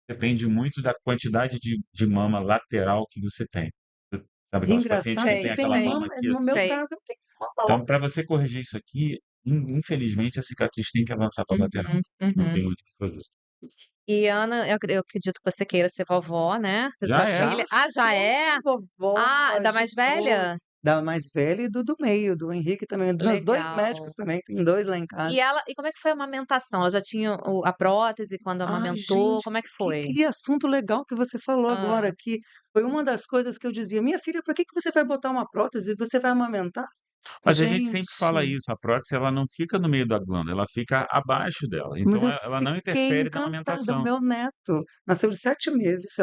depende muito da quantidade de mama lateral que você tem. Sabe E aquelas pacientes que engraçado têm que Sei, tem aquela sei, mama mama aqui no meu assim? sei. caso eu tenho mama lá. Então, para você corrigir isso aqui, infelizmente, a cicatriz tem que avançar para a lateral. Uhum, Não uhum. tem muito o que fazer. E Ana, eu acredito que você queira ser vovó, né, da sua Já é. Já filha. Ah, já sou é? vovó Ah, da de mais boa, velha? da mais velha e do meio, do Henrique também, dos meus 2 médicos Legal. também, tem 2 lá em casa. E como é que foi a amamentação? Ela já tinha a prótese quando Ai, amamentou? gente, Como é que que foi? que assunto legal que você falou agora, Hã. que foi uma das coisas que eu dizia: "Minha filha, pra que que você vai botar uma prótese? Você vai amamentar?" Mas a gente sempre fala Gente, isso, a prótese ela não fica no meio da glândula, ela fica abaixo dela, mas então eu ela não fiquei interfere na encantada, o amamentação. meu neto nasceu de 7 meses,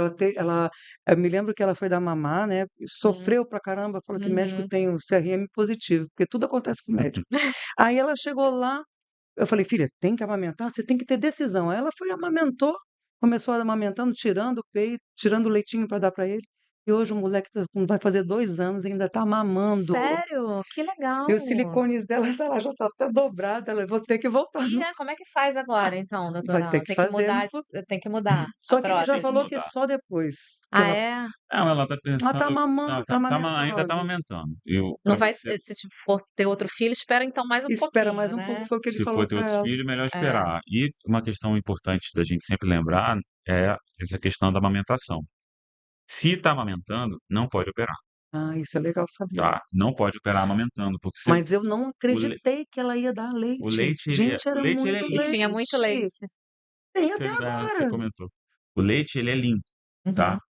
eu me lembro que ela foi dar mamar, né, Hum. sofreu pra caramba, falou que médico Uhum. tem o CRM positivo, porque tudo acontece com médico. Aí ela chegou lá, eu falei: "Filha, tem que amamentar, você tem que ter decisão". Aí ela foi e amamentou, começou amamentando, tirando o peito, tirando o leitinho para dar para ele, e hoje o moleque vai fazer 2 anos e ainda tá mamando. Sério? Que E legal. os silicones dela tá lá, já tá até dobrado, ela: "Vou ter que voltar E, no". né, como é que faz agora então, Vai doutora ter Ana? que fazer no fu Tem que mudar a só que ele já Tem que prótese? falou que mudar. só depois que Ah, ela é? Não, ela tá ela tá pensando, não, mamando, tá ainda tá amamentando. amamentando. Eu Não para vai você, se for ter outro filho, espera então mais um Espera mais pouquinho, um pouco, né? foi o que ele se for falou ter para outros ela. filhos, melhor É. esperar. E uma questão importante da gente sempre lembrar é essa questão da amamentação. Se está amamentando, não pode operar, Ah, isso é legal saber. tá? Não pode operar amamentando, porque você Mas eu não o le acreditei que ela ia dar o leite. leite Gente, era ele é muito E tinha líquido, muito leite. leite. Tem até você agora. comentou. O leite ele é limpo, Uhum. tá?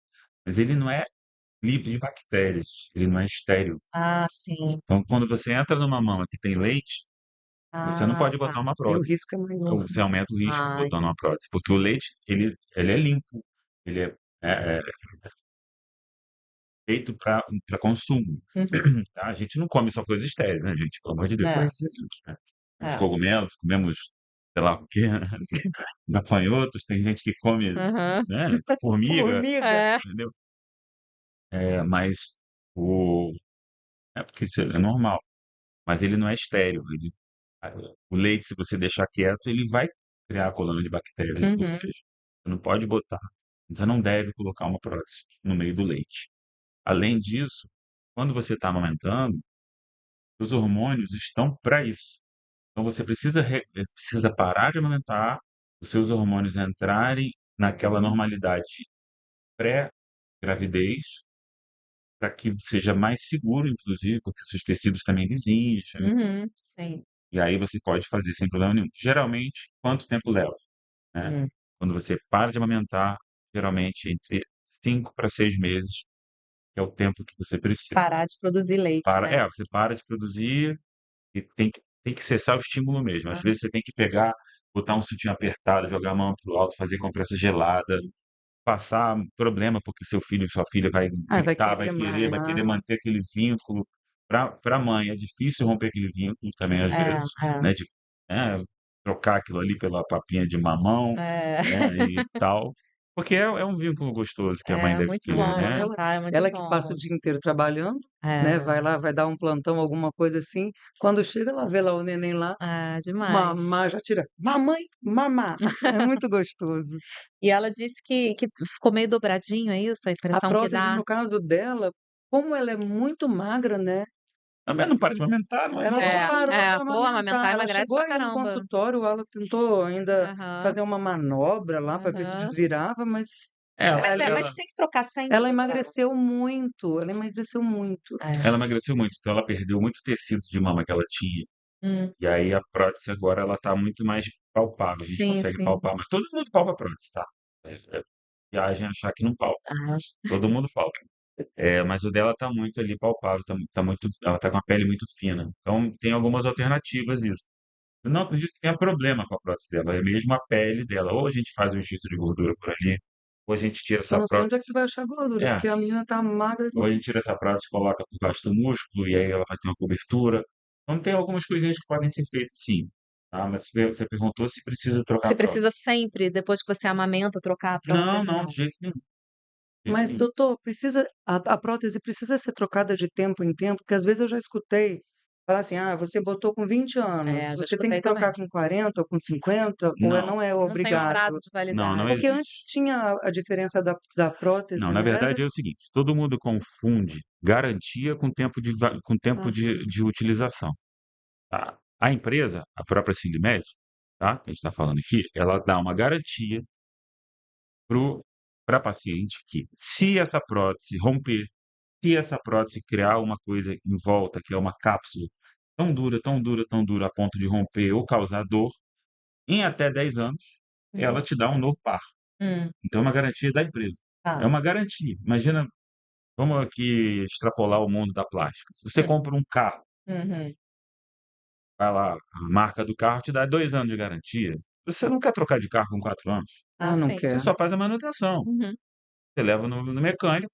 Mas ele não é livre de bactérias, ele não é estéril. Ah, sim. Então, quando você entra numa mama que tem leite, você não Ah, pode tá. botar uma Aí o prótese. risco é maior, Ou né. você aumenta o risco Ah, botando uma entendi. prótese, porque o leite ele é limpo, ele é feito para consumo, Uhum. tá? A gente não come só coisa estéril, né, gente? Pelo amor de Deus. É, Pois Né? Comemos é. cogumelos, comemos, sei lá o quê, gafanhotos, tem gente que come, Aham. né, formiga, formiga. É. entendeu? Mas o é porque isso é normal, mas ele não é estéril, o leite, se você deixar quieto, ele vai criar a colônia de bactérias, ou Uhum. seja, você não pode botar, você não deve colocar uma prótese no meio do leite. Além disso, quando você está amamentando, os hormônios estão para isso. Então você precisa parar de amamentar, os seus hormônios entrarem naquela normalidade pré-gravidez, para que seja mais seguro, inclusive, porque seus tecidos também desincham, Uhum. Sim. e aí você pode fazer sem problema nenhum. Geralmente, quanto tempo leva, né? Hum. Quando você para de amamentar, geralmente entre 5 para 6 meses, que é o tempo que você precisa. Parar de produzir leite, né? Você para de produzir e tem que cessar o estímulo mesmo. Às vezes você tem que pegar, botar um sutiã apertado, jogar a mão para o alto, fazer compressa gelada, passar problema, porque seu filho, sua filha vai Ah, vai gritar, querer vai querer mamar. manter aquele vínculo. Para a mãe é difícil romper aquele vínculo também às É, vezes, né, de, né, trocar aquilo ali pela papinha de mamão, é. né, e tal, porque é um vínculo gostoso que a mãe É deve muito ter, bom É, né? ela amamentar, é muito ela que passa o bom. dia inteiro trabalhando, né, É, vai lá, vai dar um plantão, alguma coisa assim, quando chega, ela vê lá o neném lá, é mamar, demais. já tira: "Mamãe, mamar". É muito gostoso. E ela disse que ficou meio dobradinho, é isso? A A impressão que prótese, dá? no caso dela, como ela é muito magra, né, Também não para de amamentar, não ela não É, adianta. parou de pô, amamentar amamentar. Ela emagrece chegou pra aí no caramba. consultório, ela tentou ainda Aham, fazer uma manobra lá para ver se aham. desvirava, mas Ela Mas ali mas tem que trocar ela sempre, claro. emagreceu muito, ela emagreceu muito. ela É. emagreceu muito, então ela perdeu muito tecido de mama que ela tinha. Hum. E aí a prótese agora ela tá muito mais palpável, a gente Sim, consegue sim. palpar, mas todo mundo palpa a prótese, tá? É viagem achar que não palpa, Ah, todo mundo palpa. Mas o dela tá muito ali palpável, tá muito, ela tá com a pele muito fina. Então tem algumas alternativas isso. Eu não acredito que tenha problema com a prótese dela, é mesmo a pele dela. Ou a gente faz um exercício de gordura por ali, ou a gente tira Só essa não sei onde é que prótese. tu vai achar gordura, É, porque a menina tá magra. ou a gente tira essa prótese, coloca por baixo do músculo, e aí ela vai ter uma cobertura. Então tem algumas coisinhas que podem ser feitas sim. Tá? Mas você perguntou se precisa trocar você a prótese. precisa sempre, depois que você amamenta, trocar a Não, prótese? não, Não. de jeito nenhum. De jeito Mas nenhum. doutor, precisa a prótese precisa ser trocada de tempo em tempo, porque às vezes eu já escutei falar assim: "Ah, você botou com 20 anos, É, já você tem que escutei também. trocar com 40 ou com 50 ou Não, não é Não tem um prazo obrigado?" de não validade. Porque antes existe. tinha a diferença da Não, prótese, na né, era verdade é o seguinte, todo mundo confunde garantia com tempo ah, de utilização. A empresa, a própria Sindmed, tá, que a gente está falando aqui, ela dá uma garantia para paciente que se essa prótese romper, se essa prótese criar uma coisa em volta, que é uma cápsula tão dura, tão dura, tão dura a ponto de romper ou causar dor, em até 10 anos, ela Uhum. te dá um novo par. Hum, Então é uma garantia da empresa. É tá. uma garantia. Imagina, vamos aqui extrapolar o mundo da plástica. Se você Hum. compra um carro, Uhum. vai lá, a marca do carro te dá 2 anos de garantia. Você não quer trocar de carro com 4 anos, Ah, não sim. você quer. só faz a manutenção. Uhum. Você leva no mecânico,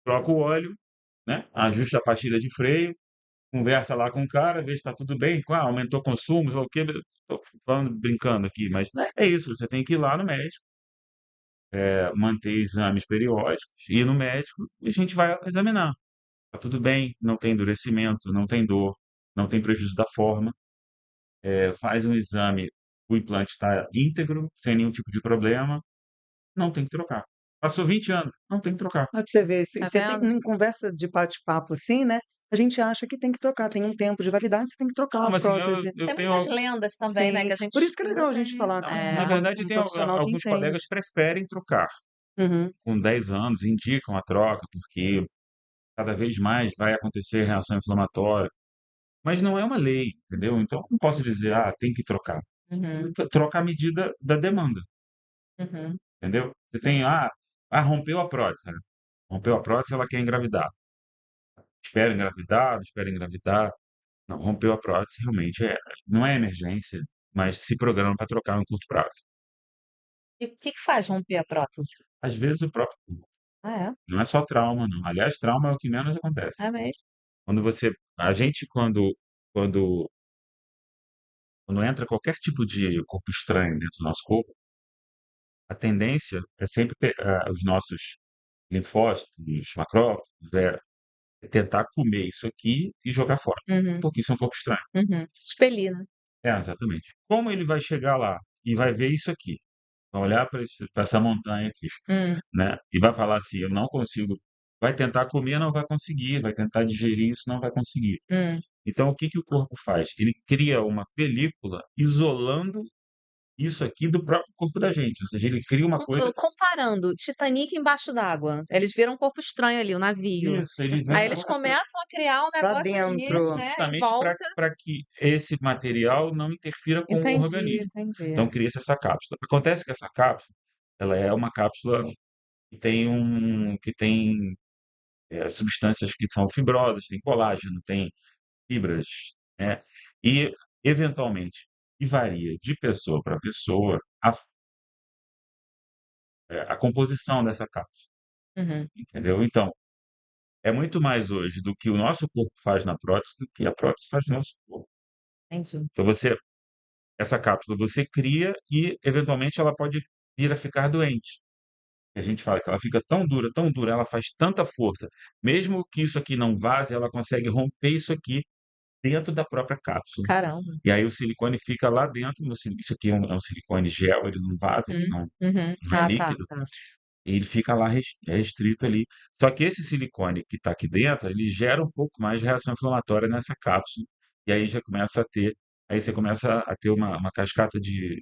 troca o óleo, né, ajusta a pastilha de freio, conversa lá com o cara, vê se está tudo bem, aumentou o consumo, sei lá o quê. Estou falando, brincando aqui, mas é isso, você tem que ir lá no médico, manter exames periódicos, ir no médico e a gente vai examinar. Está tudo bem, não tem endurecimento, não tem dor, não tem prejuízo da forma. Faz um exame, o implante está íntegro, sem nenhum tipo de problema, não tem que trocar. Passou 20 anos, não tem que trocar. Olha pra você ver, Tá você tem vendo? em conversa de bate-papo assim, né, a gente acha que tem que trocar, tem um tempo de validade, você tem que trocar Não, a mas assim, prótese. eu Tem tenho. muitas lendas também, né, Sim, que a por gente isso que é legal a gente falar Não, na é, verdade, com um tem profissional que alguns entende. colegas preferem trocar. Uhum. Com 10 anos, indicam a troca, porque cada vez mais vai acontecer reação inflamatória. Mas não é uma lei, entendeu? Então, não posso dizer, tem que trocar. uhum, Troca à medida da demanda, uhum, entendeu? Você tem, entendi. rompeu a prótese, né? Rompeu a prótese, ela quer engravidar. Espera engravidar, não espera engravidar. Não, rompeu a prótese, realmente não é emergência, mas se programa para trocar no curto prazo. E o que que faz romper a prótese? Às vezes o próprio corpo. Ah, é? Não é só trauma, não. Aliás, trauma é o que menos acontece. É mesmo? Quando você a gente quando quando entra qualquer tipo de corpo estranho dentro do nosso corpo, a tendência é sempre os nossos linfócitos, macrófagos, é tentar comer isso aqui e jogar fora, Uhum, porque isso é um pouco estranho. uhum. Expelir, né? É, exatamente. Como ele vai chegar lá e vai ver isso aqui, vai olhar para essa montanha aqui, Hum, né, e vai falar assim: "Eu não consigo", vai tentar comer, não vai conseguir, vai tentar digerir isso, não vai conseguir. hum. Então o que que o corpo faz? Ele cria uma película isolando isso aqui do próprio corpo da gente, ou seja, ele cria uma coisa. Comparando, Titanic embaixo d'água. Eles viram um corpo estranho ali, o navio. Isso, ele Aí vem eles começam a criar um Pra negócio ali, dentro. né, em justamente para volta. que esse material não interfira com o Entendi, organismo. entendi. Então cria-se essa cápsula. Acontece que essa cápsula, ela é uma cápsula que tem substâncias que são fibrosas, tem colágeno, tem fibras, né, e eventualmente, e varia de pessoa para pessoa, a composição dessa cápsula, Uhum, entendeu? Então, é muito mais hoje do que o nosso corpo faz na prótese, do que a prótese faz no nosso corpo. entendi. Então essa cápsula você cria e eventualmente ela pode vir a ficar doente. A gente fala que ela fica tão dura, ela faz tanta força, mesmo que isso aqui não vaze, ela consegue romper isso aqui dentro da própria cápsula. Caramba. E aí o silicone fica lá dentro, isso aqui é um silicone gel, ele não vaza, ele Uhum, não uhum. é Ah, tá, líquido, tá. ele fica lá restrito ali. Só que esse silicone que está aqui dentro, ele gera um pouco mais de reação inflamatória nessa cápsula, e aí já começa a ter aí você começa a ter uma cascata de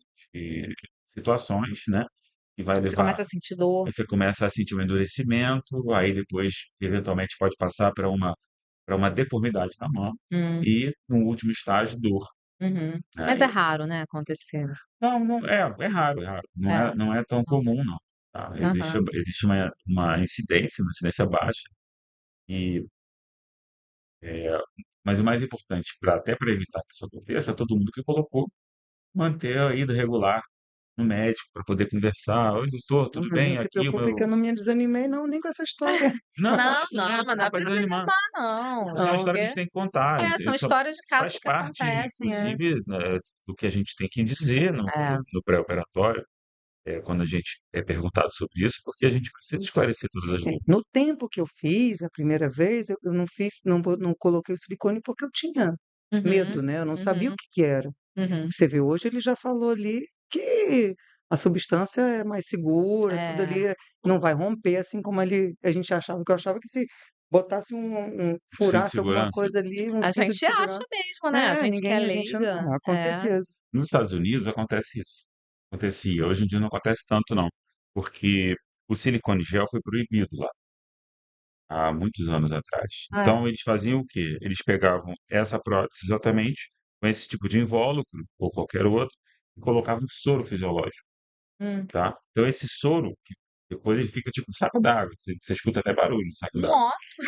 situações, né, que vai Você levar. começa a sentir dor. Aí você começa a sentir um endurecimento, aí depois, eventualmente, pode passar para uma deformidade na mão Hum, e, no último estágio, dor, uhum. né. Mas é raro, né, acontecer. Não, é raro, é raro. Não É. é não é tão comum não, tá. Existe Aham. existe uma incidência baixa e, eh, mas o mais importante até para evitar que isso aconteça, todo mundo que colocou, manter a ida regular no médico para poder conversar: "Oi doutor, tudo Não bem? se Aqui o preocupe que eu meu". não me desanimei não, nem com essa história. Não, Não, não não, mas não é é para pra desanimar. desanimar não, Mas é uma Não. história que a porque gente tem que contar, são isso histórias de casos faz que parte, acontecem, é. inclusive, do que a gente tem que dizer É. no pré-operatório, quando a gente é perguntado sobre isso, porque a gente precisa esclarecer todas as dúvidas. No tempo que eu fiz a primeira vez, eu não fiz, não coloquei o silicone porque eu tinha Uhum, medo, né, eu não sabia o uhum, que que era. uhum. Você vê, hoje ele já falou ali que a substância é mais segura, tudo É. ali não vai romper, assim como a gente achava, que eu achava que se botasse Cinto de furasse alguma segurança. coisa ali, um A cinto de gente acha segurança, mesmo, né, a gente que é a gente não leiga. com É. certeza. Nos Estados Unidos acontece isso. Acontecia, hoje em dia não acontece tanto não, porque o silicone gel foi proibido lá, há muitos anos atrás. Ah, é. Então eles faziam o quê? Eles pegavam essa prótese exatamente, com esse tipo de invólucro, ou qualquer outro, e colocavam soro fisiológico. Hum. Tá? Então esse soro, que depois ele fica tipo um saco d'água, você escuta até barulho no saco d'água. Nossa!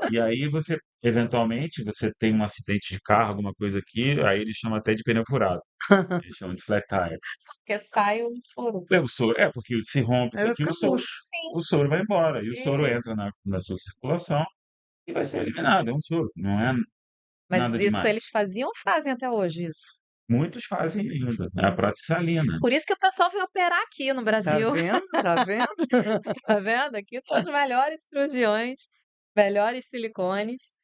E aí você, eventualmente, você tem um acidente de carro, alguma coisa aqui, aí eles chamam até de pneu furado, eles chamam de flat tire. Porque sai o soro. Porque se rompe Aí isso vai aqui, ficar murcho. Sim. o soro vai embora, e o soro E entra na sua circulação e vai ser eliminado, é um soro, não é mas nada isso demais. eles faziam ou fazem até hoje isso? Muitos fazem ainda, é a Hum. prótese salina. Por isso que o pessoal vem operar aqui no Tá Brasil. vendo? Tá vendo? Tá vendo? Aqui são os melhores cirurgiões, melhores silicones.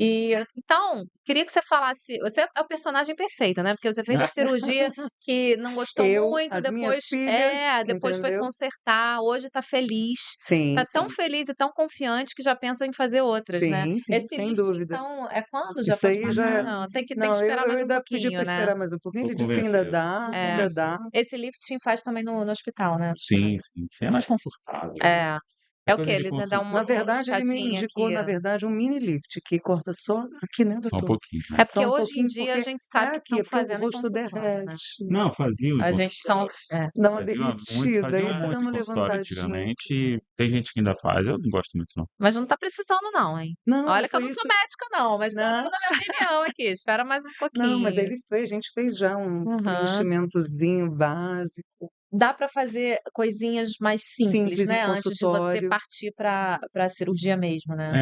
E então, queria que você falasse, você é a personagem perfeita, né, porque você fez a cirurgia que não gostou muito, As minhas filhas, depois foi entendeu? consertar, hoje tá feliz, Sim, tá tão sim. feliz e tão confiante que já pensa em fazer outras, né. Sim, sim, Esse sem lift dúvida. então, é quando? Já Isso pode aí já marcar? é Não, tem que não, esperar eu mais um ainda pedi para pouquinho, né. esperar mais um pouquinho, Vou ele disse que ainda convencer, dá, vou É. ainda convencer. dá. Esse lifting faz também no hospital, né? Sim, sim, sim, é mais confortável. É. É É o quê? coisa de Ele dá uma Na consultório, verdade, ele me puxadinha indicou, aqui. na verdade, um mini lift que corta só aqui, né, só um doutor? pouquinho, né. É porque Só um hoje em pouquinho, dia a porque gente é sabe que aqui, estão é porque o fazendo em rosto consultório, né. derrete, Não, faziam em A gente estão consultório, dá uma derretida, aí faziam você dá muito em uma consultório levantadinha. antigamente e tem gente que ainda faz, eu não gosto muito não. Mas não tá precisando não, hein. Não, Olha que eu foi não sou isso. médica não, mas tô Não, dando a minha opinião aqui, espera mais um não, mas pouquinho. ele fez, a gente fez já um Aham. preenchimentozinho básico. dá para fazer coisinhas mais simples, Simples em né, antes de você consultório. partir para a cirurgia mesmo, né?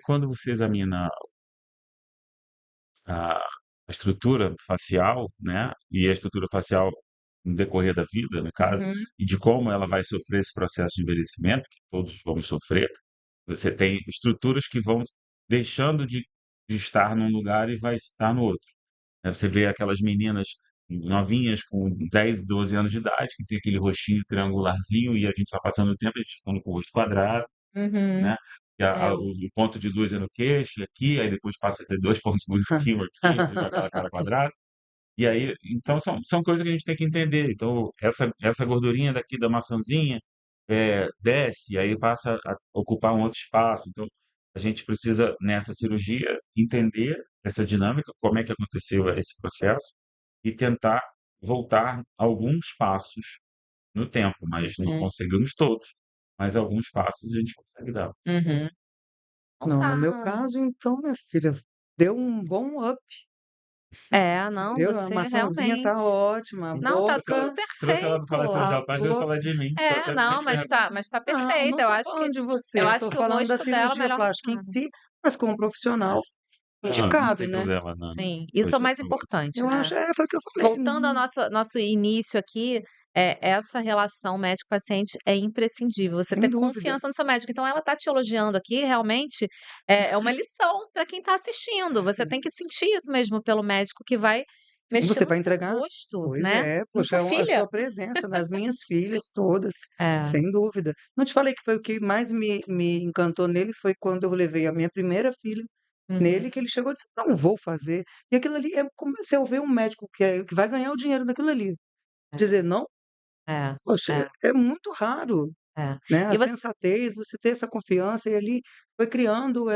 Quando você examina a estrutura facial, né, e a estrutura facial no decorrer da vida, no caso, Uhum, e de como ela vai sofrer esse processo de envelhecimento, que todos vamos sofrer, você tem estruturas que vão deixando de estar num lugar e vai estar no outro. Você vê aquelas meninas novinhas com 10, 12 anos de idade, que tem aquele rostinho triangularzinho e a gente vai passando o tempo, a gente ficando com o rosto quadrado, uhum. né? E É, o ponto de luz é no queixo, e aqui, aí depois passa a ter dois pontos de luz aqui, um aqui, aí fica aquela cara quadrada. E aí, então são coisas que a gente tem que entender. Então, essa gordurinha daqui da maçãzinha desce, aí passa a ocupar um outro espaço. Então, a gente precisa, nessa cirurgia, entender essa dinâmica, como é que aconteceu esse processo, e tentar voltar alguns passos no tempo, mas não uhum, conseguimos todos. Mas alguns passos a gente consegue dar. uhum. Então Não, no tá. meu caso, então, minha filha, deu um bom up, É, não, entendeu? A você maçãzinha tá realmente. ótima, a Não, tá Trouxe ela, tudo boca, trouxe ela para falar de a cirurgia perfeito. plástica, eu ia falar boca. de mim. Tô É, até não, meio ferrado. mas tá Não, perfeito. não tô falando de Eu você, acho tô que o falando da rosto dela cirurgia melhor não plástica em sabe. si, mas com um profissional Não, não indicado, tem né? problema, não. Sim, isso é o mais importante, Eu né? acho, foi o que eu falei. Voltando ao nosso início aqui, essa relação médico-paciente é imprescindível, você Sem ter dúvida, confiança no seu médico. Então ela tá te elogiando aqui, realmente, é uma lição para quem está assistindo, você tem que sentir isso mesmo pelo médico que vai sim, mexer você no vai seu entregar. rosto, Pois né, é, na poxa, sua a filha. sua presença nas minhas filhas todas, É, sem dúvida. Não te falei que foi o que mais me encantou nele, foi quando eu levei a minha primeira filha uhum, nele, que ele chegou e disse: "Não vou fazer". E aquilo ali é como se eu ver um médico que vai ganhar o dinheiro daquilo ali, dizer não, é, poxa, é, é muito raro, é. né, a E você sensatez, você ter essa confiança, e ali foi criando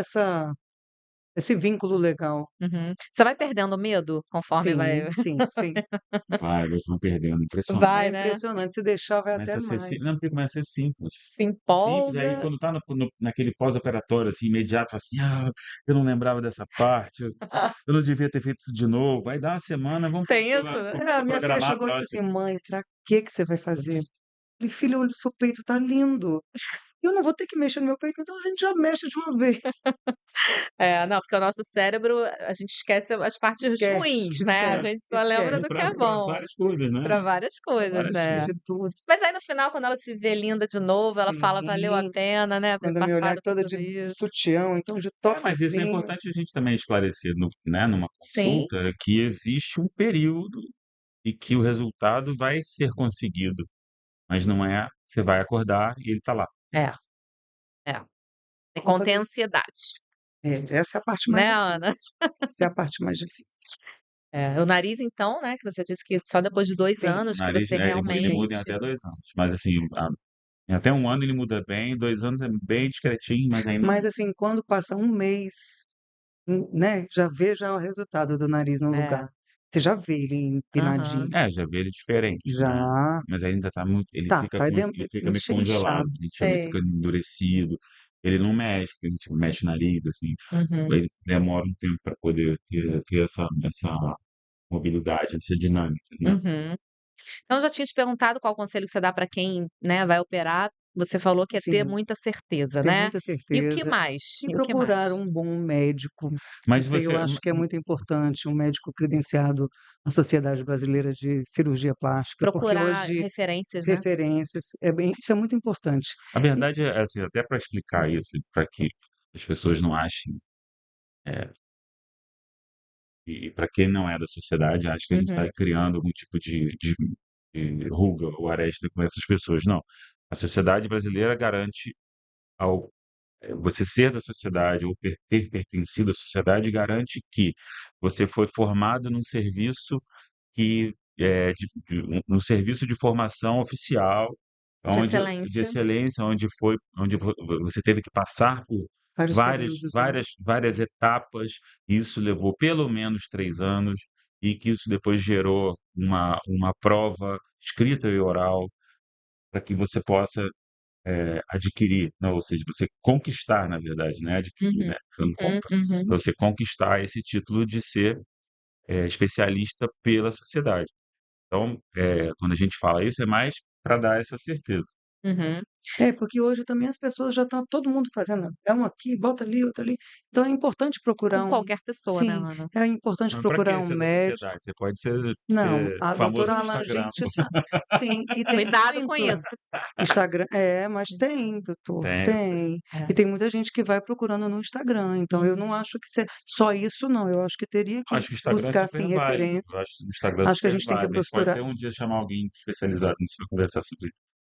esse vínculo legal. uhum. Você vai perdendo o medo conforme vai Sim, sim, sim. Vai vão perdendo, impressionante. É vai, né, impressionante, se deixar vai até Começa a ser mais. não, porque começa a ser simples. se Simples, aí empolga. quando tá naquele pós-operatório, assim, imediato, fala assim: "Ah, eu não lembrava dessa parte, eu não devia ter feito isso de novo". Aí dá uma semana, vamos Tem isso, pro né? A minha filha programar a chegou e disse próxima. assim: "Mãe, pra que você vai fazer?" Eu falei: "Filha, olha, o seu peito tá lindo. Eu não vou ter que mexer no meu peito, então a gente já mexe de uma vez". É, não, porque o nosso cérebro, a gente esquece as partes Esquece, ruins, né, a gente esquece, só lembra Não, do esquece. que é pra bom, várias coisas, né, pra várias pra coisas, várias é. Esquece coisas. de tudo. Mas aí no final quando ela se vê linda de novo, ela fala: "Valeu a Sim, pena, né, ter quando eu me olhar passado por toda tudo de isso". sutiã, ou então de Mas isso é topzinho. importante a gente também esclarecer numa Sim, consulta, que existe um período e que o resultado vai ser conseguido, mas não é você vai acordar e ele tá lá. é, é. E Vamos contém a fazer ansiedade, essa é a parte mais né, Ana? difícil. Essa é a parte mais difícil. É, o nariz então, né, que você disse que só depois de 2 Sim, O anos que nariz, você ele sim. muda em realmente até 2 anos, mas assim, em até 1 ano ele muda bem, 2 anos é bem discretinho, mas ainda Mas, assim, quando passa um mês, né, já vê já o resultado do nariz no lugar. é, Você já vê ele empinadinho. aham. já vê ele diferente, né, Já. mas ainda tá muito ele fica meio congelado, Inchado. ele Sei. fica endurecido, ele não mexe, a gente mexe o nariz, assim, Uhum, ele demora um tempo para poder ter essa mobilidade, essa dinâmica, né. uhum. Então eu já tinha te perguntado qual o conselho que você dá para quem, né, vai operar, você falou que é ter Sim, muita certeza, ter né. muita E o que certeza mais? e E o que mais? procurar um bom médico. Mas Isso aí eu você acho que é muito importante, um médico credenciado na Sociedade Brasileira de Cirurgia Plástica, porque Procurar hoje referências, né. referências, isso é muito importante. a E verdade é assim, até para explicar isso, para que as pessoas não achem, eh e para quem não é da sociedade, acha que a gente está Uhum. criando algum tipo de ruga ou aresta com essas pessoas. Não. A sociedade brasileira garante ao você ser da sociedade ou ter pertencido à sociedade, garante que você foi formado num serviço que um serviço de formação oficial, De onde de excelência, excelência, onde você teve que passar por vários períodos, né. várias etapas, isso levou pelo menos 3 anos, e que isso depois gerou uma prova escrita e oral, para que você possa, adquirir, não, ou seja, você conquistar, na verdade, não é adquirir, Uhum, né, você não uhum, compra, uhum. pra você conquistar esse título de ser, especialista pela sociedade. Então, quando a gente fala isso, é mais para dar essa certeza. Uhum. Porque hoje também as pessoas já estão todo mundo fazendo, é um aqui, bota ali, outro ali. Então é importante procurar Com qualquer pessoa, né, sim, Ana? é importante Mas para procurar que um ser da médico. sociedade? Você pode ser Não, a famoso doutora no Alan, a Instagram, gente pô. tá sim, e tem Cuidado com muito isso. Instagram mas tem, doutor, Tem, eu sei. tem. É. E tem muita gente que vai procurando no Instagram, então eu não acho que só isso não, eu acho que teria que Acho que o Instagram é buscar, super assim, válido. referência. Eu acho o Instagram Acho que a super gente tem que válido. A gente pode procurar até um dia chamar alguém especializado nisso para conversar sobre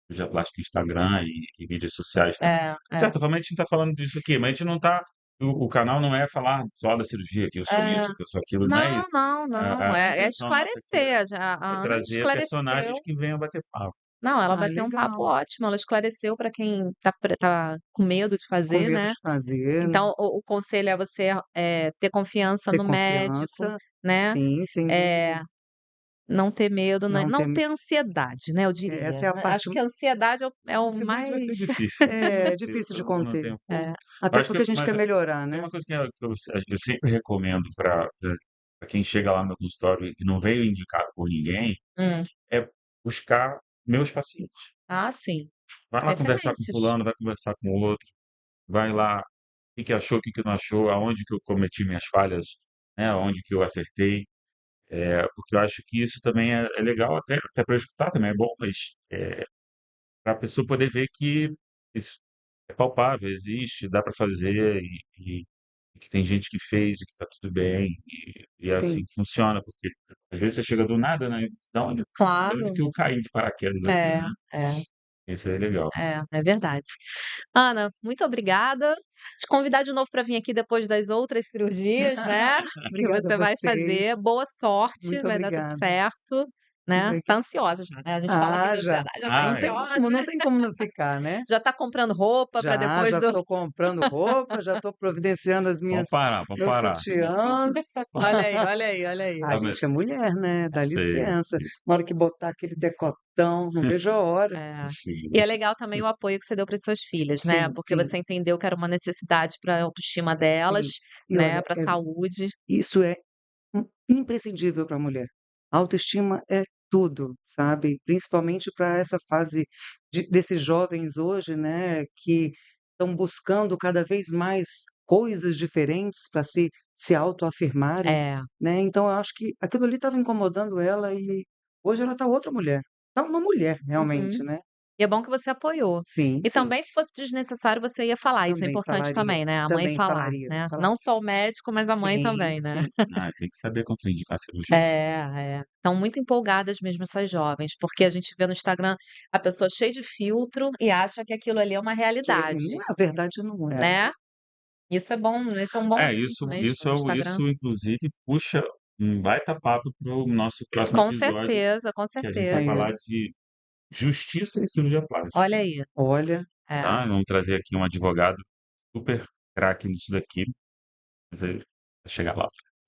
cirurgia plástica, Instagram e mídias sociais também. É, De é. certa forma, a gente está falando disso aqui, mas a gente não está. O canal não é falar só da cirurgia, que eu sou É. isso, que eu sou aquilo, não é Não, isso. não, não, A é intenção nossa aqui esclarecer, já a é Ana trazer personagens esclareceu. que venham bater papo. Não, ela vai ter um papo legal. ótimo, ela esclareceu para quem tá com medo de Com fazer, medo né. de fazer, Então o conselho é você, ter confiança ter no médico, confiança. né, Sim, sem eh, dúvida. não ter medo, né, Não não ter ter ansiedade, né, eu diria. essa é a Acho parte que a ansiedade é o Ansiedade vai mais ser difícil. é Eu difícil de eu não conter. tenho como. é. Eu Até acho que porque a gente mas quer melhorar, tem né. uma coisa que eu sempre recomendo para quem chega lá no meu consultório e não veio indicado por ninguém, Hum. é buscar meus pacientes. Ah, sim, Vai lá conversar com referências. fulano, vai conversar com o outro, vai lá, o que achou, o que não achou, aonde que eu cometi minhas falhas, né, aonde que eu acertei. Porque eu acho que isso também é legal até para eu escutar também é bom, mas, para a pessoa poder ver que isso é palpável, existe, dá para fazer e que tem gente que fez e que está tudo bem, e é assim Sim. que funciona, porque às vezes você chega do nada, né, da onde Claro. que eu caí de paraquedas aqui, É, né. é. Isso é legal. É verdade. Ana, muito obrigada. Te convidar de novo para vir aqui depois das outras cirurgias, né, que Obrigada a você vai fazer. vocês. Boa sorte, Muito vai dar tudo obrigada. certo, né. Obriga Tá ansiosa já, né, a gente fala aqui de já. ansiedade, já tá Ah, é. ansiosa, Não tem como não ficar, né. já tá comprando roupa para depois Já do estou comprando roupa, já estou providenciando as Pode minhas parar, pode meus parar. sutiãs. olha aí, olha aí, olha aí. A Ah, mas gente é mulher, né, dá sei, licença. sei. Na hora que botar aquele decotão, não vejo a hora. É. E é legal também o apoio que você deu para as suas filhas, né, Sim, porque sim, você entendeu que era uma necessidade para a autoestima delas, sim. E né, olha, para a saúde. isso é imprescindível para a mulher. A autoestima é tudo, sabe, principalmente para essa fase desses jovens hoje, né, que estão buscando cada vez mais coisas diferentes para se autoafirmarem, É. né, então eu acho que aquilo ali estava incomodando ela e hoje ela está outra mulher. Está uma mulher realmente, Uhum. né. E é bom que você apoiou. Sim, E sim, também se fosse desnecessário você ia falar, isso é importante também, né, a mãe também falar, falaria, né, não falaria. só o médico, mas a mãe Sim, também, né. sim. Ah, tem que saber contraindicar a cirurgia. É, é. Estão muito empolgadas mesmo essas jovens, porque a gente vê no Instagram a pessoa cheia de filtro e acha que aquilo ali é uma Que realidade, na verdade não é. né. Isso é bom, isso é um bom É, assunto isso mesmo isso no é o Instagram. isso inclusive puxa um baita papo para o nosso próximo Com episódio, certeza, com que a gente vai certeza. É, falar de justiça e cirurgia plástica, Olha aí. olha, É. tá. Vamos trazer aqui um advogado super craque nisso daqui, mas aí vai chegar lá.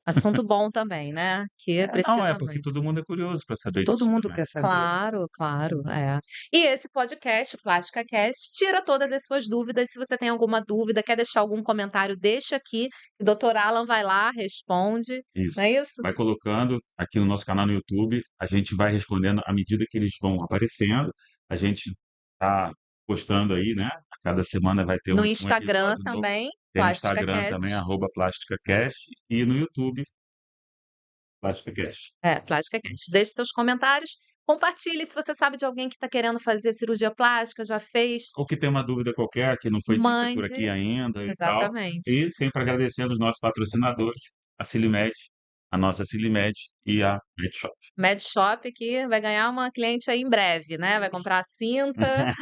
Assunto bom também, né, que Não, é precisa porque muito. todo mundo é curioso para saber todo disso mundo também. quer saber. Claro, claro, é. E esse podcast, o PlásticaCast, tira todas as suas dúvidas. Se você tem alguma dúvida, quer deixar algum comentário, deixa aqui, que o doutor Alan vai lá, responde, não Isso. é isso? Vai colocando aqui no nosso canal no YouTube, a gente vai respondendo à medida que eles vão aparecendo. A gente tá postando aí, né, a cada semana vai ter No um Instagram episódio novo. também, Tem no Instagram também, PlásticaCast. @plasticacast, e no YouTube, PlasticaCast. É, PlásticaCast. Deixe seus comentários, compartilhe se você sabe de alguém que está querendo fazer cirurgia plástica, já fez, Ou que tem uma dúvida qualquer que não foi dita por aqui mande. ainda e tal. Exatamente. E sempre agradecendo os nossos patrocinadores, a Silimed, a nossa Silimed e a MedShop. Medshop que vai ganhar uma cliente aí em breve, né, vai comprar a cinta.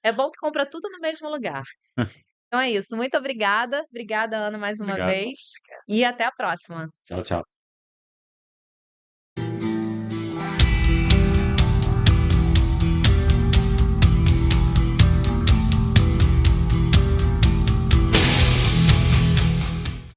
É bom que compra tudo no mesmo lugar. Então é isso, muito obrigada. Obrigada, Ana, mais uma Obrigado. vez, e até a próxima. Tchau, tchau.